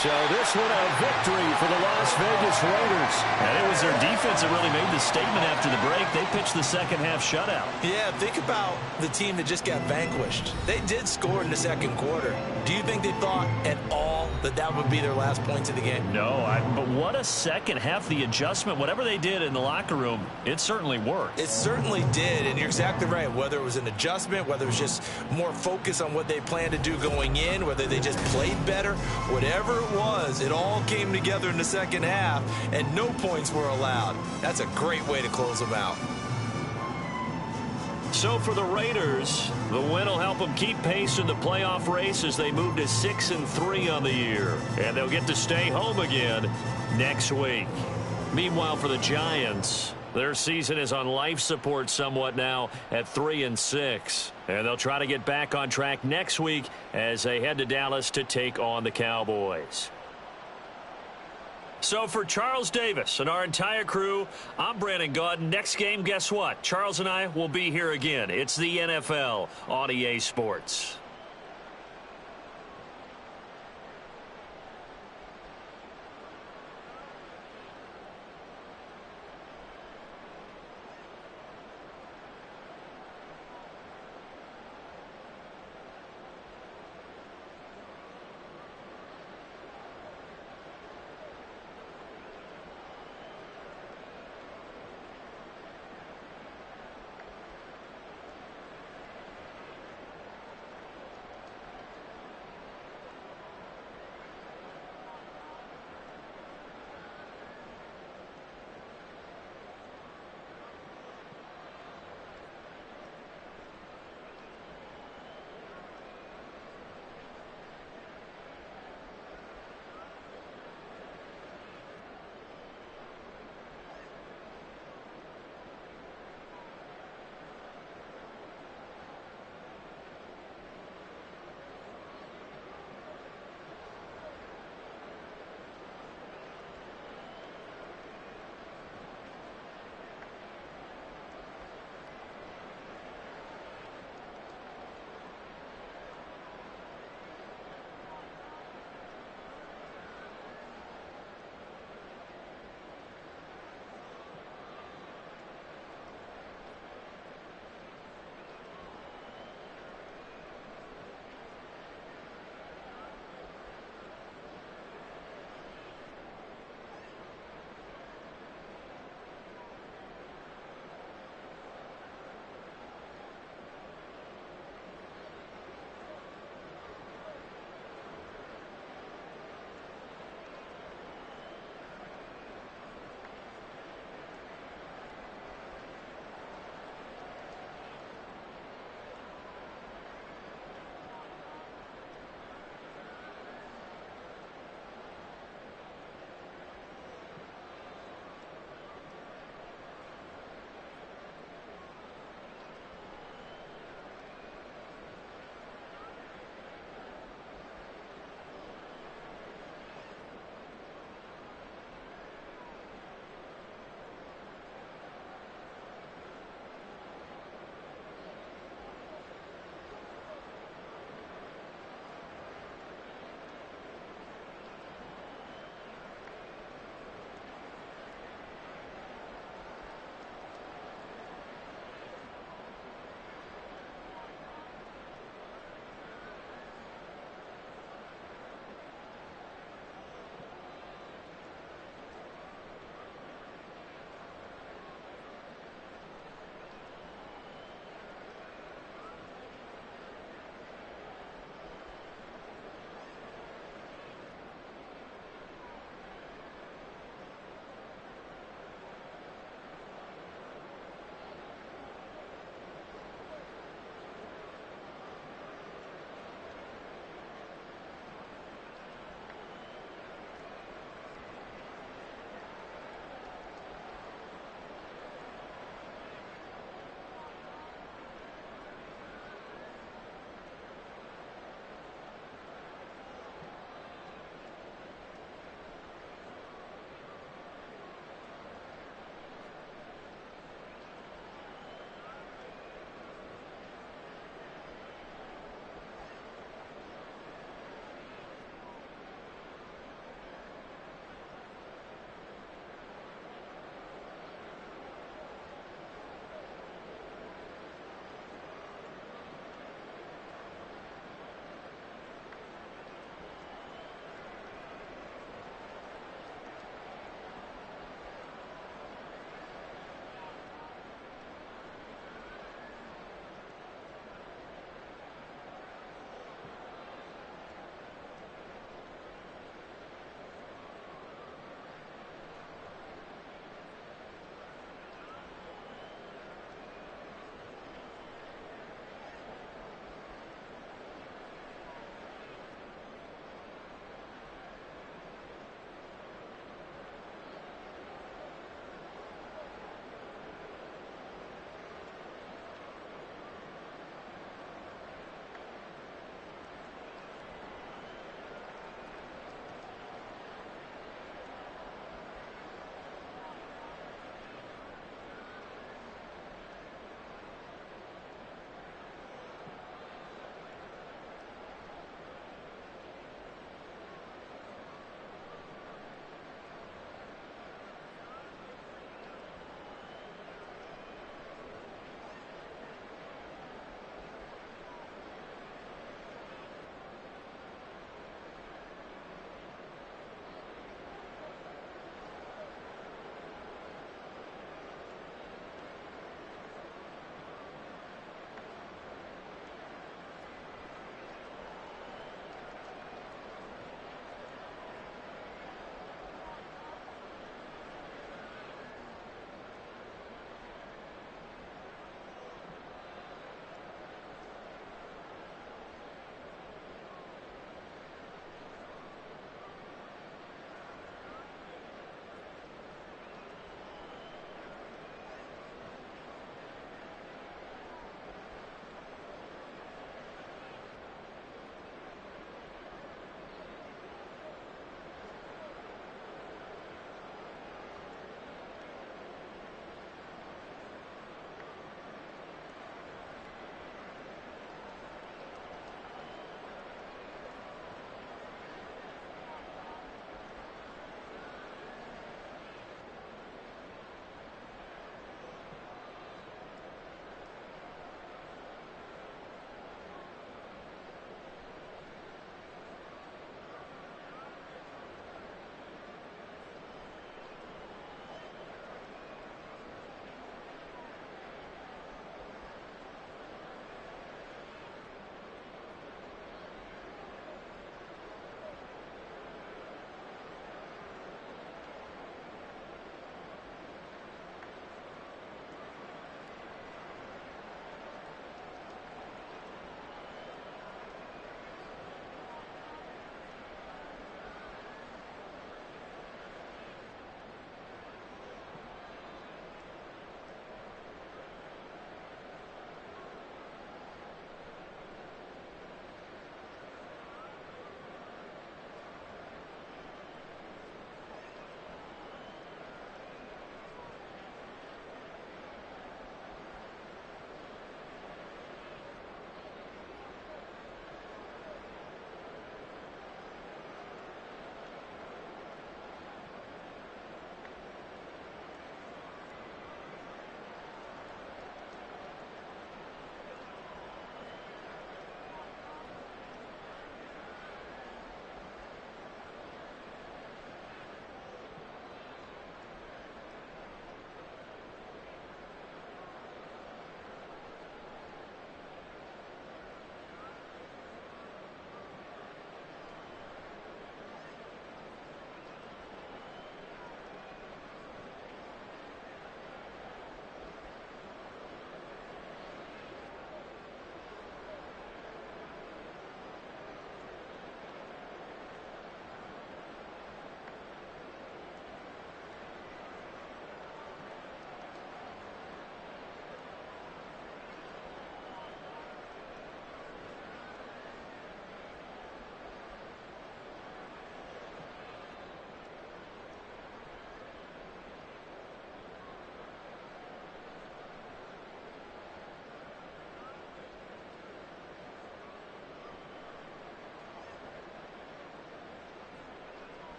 So this one a victory for the Las Vegas Raiders. And it was their defense that really made the statement after the break. They pitched the second half shutout. Yeah, think about the team that just got vanquished. They did score in the second quarter. Do you think they thought at all that that would be their last points of the game? No, but what a second half. The adjustment, whatever they did in the locker room, it certainly worked. It certainly did, and you're exactly right. Whether it was an adjustment, whether it was just more focus on what they planned to do going in, whether they just played better, whatever it was, it all came together in the second half, and no points were allowed. That's a great way to close them out. So for the Raiders, the win will help them keep pace in the playoff race as they move to 6-3 on the year. And they'll get to stay home again next week. Meanwhile, for the Giants, their season is on life support somewhat now at 3-6. And they'll try to get back on track next week as they head to Dallas to take on the Cowboys. So for Charles Davis and our entire crew, I'm Brandon Gaudin. Next game, guess what? Charles and I will be here again. It's the NFL on EA Sports.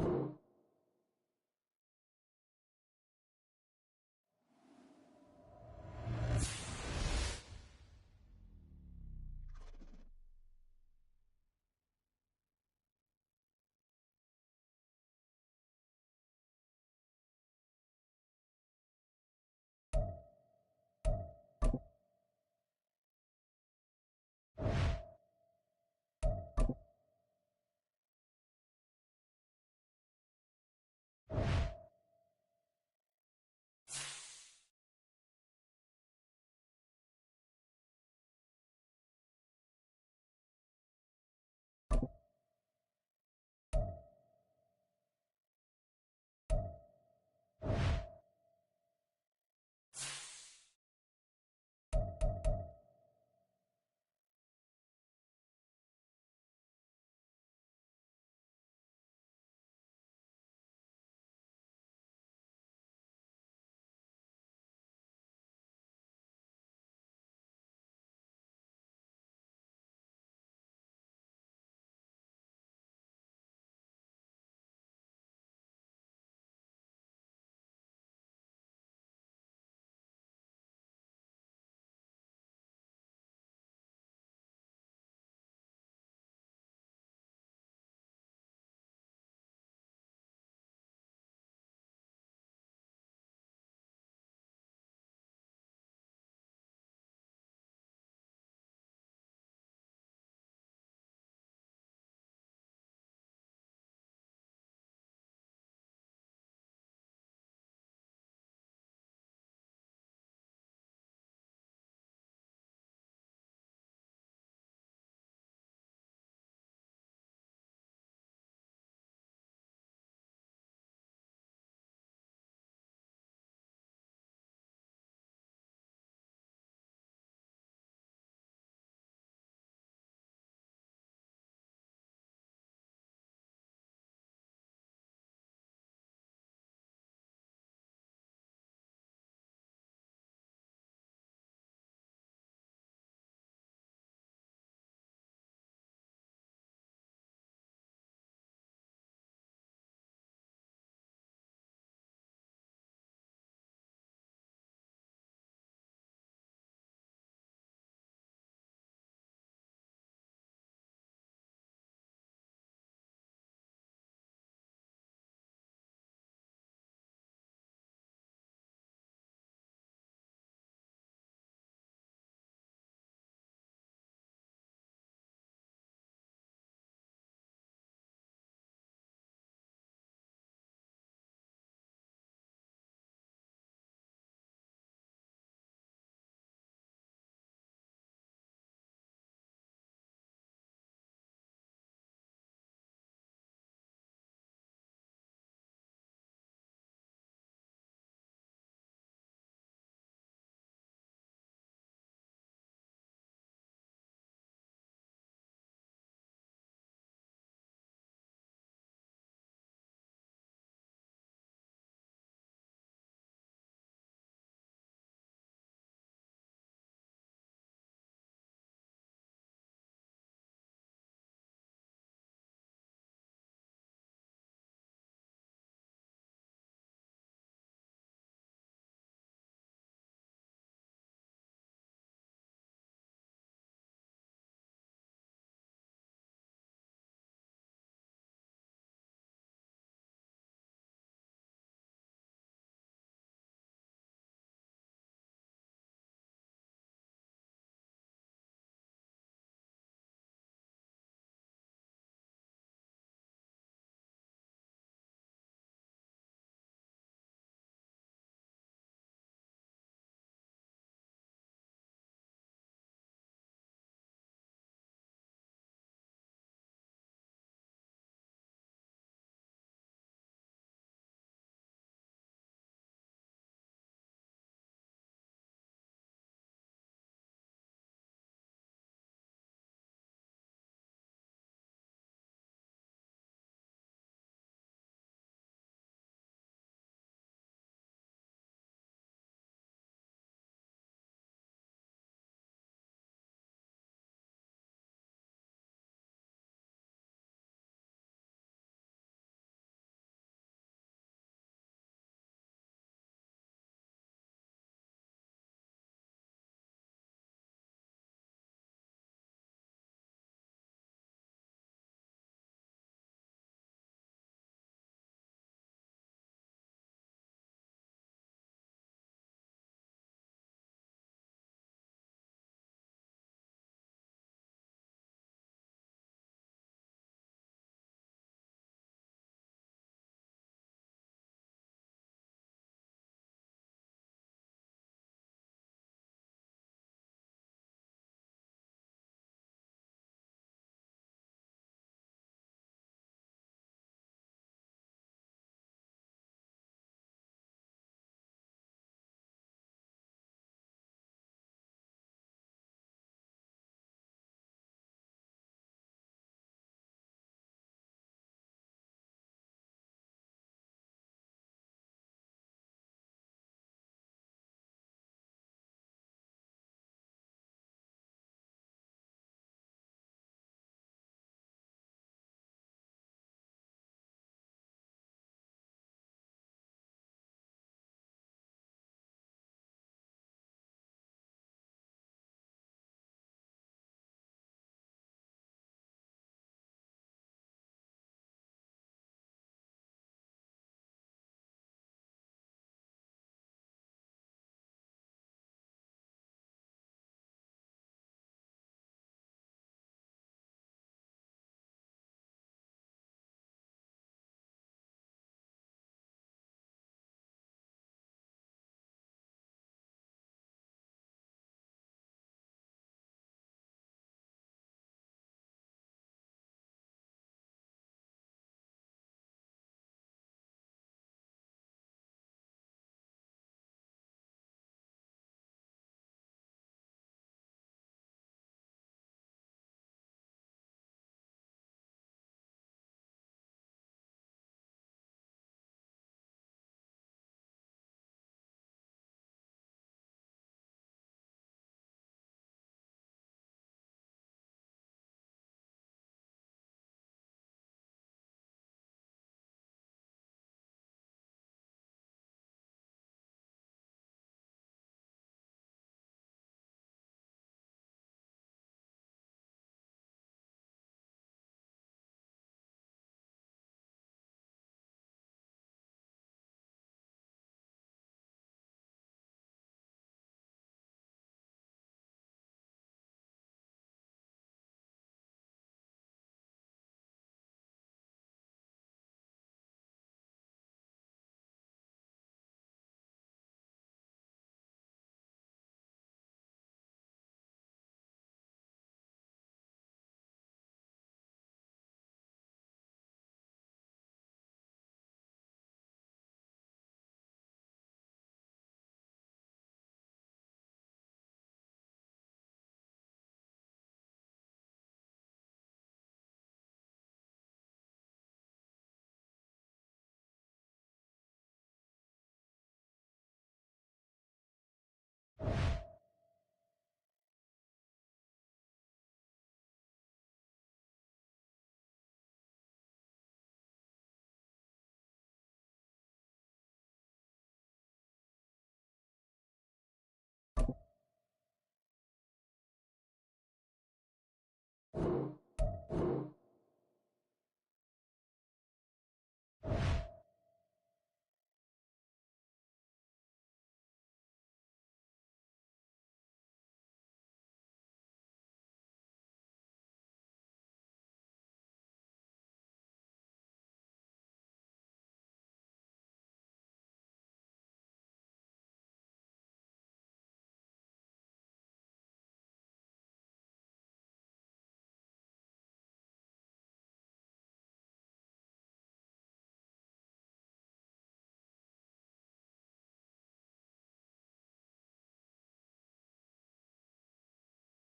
go.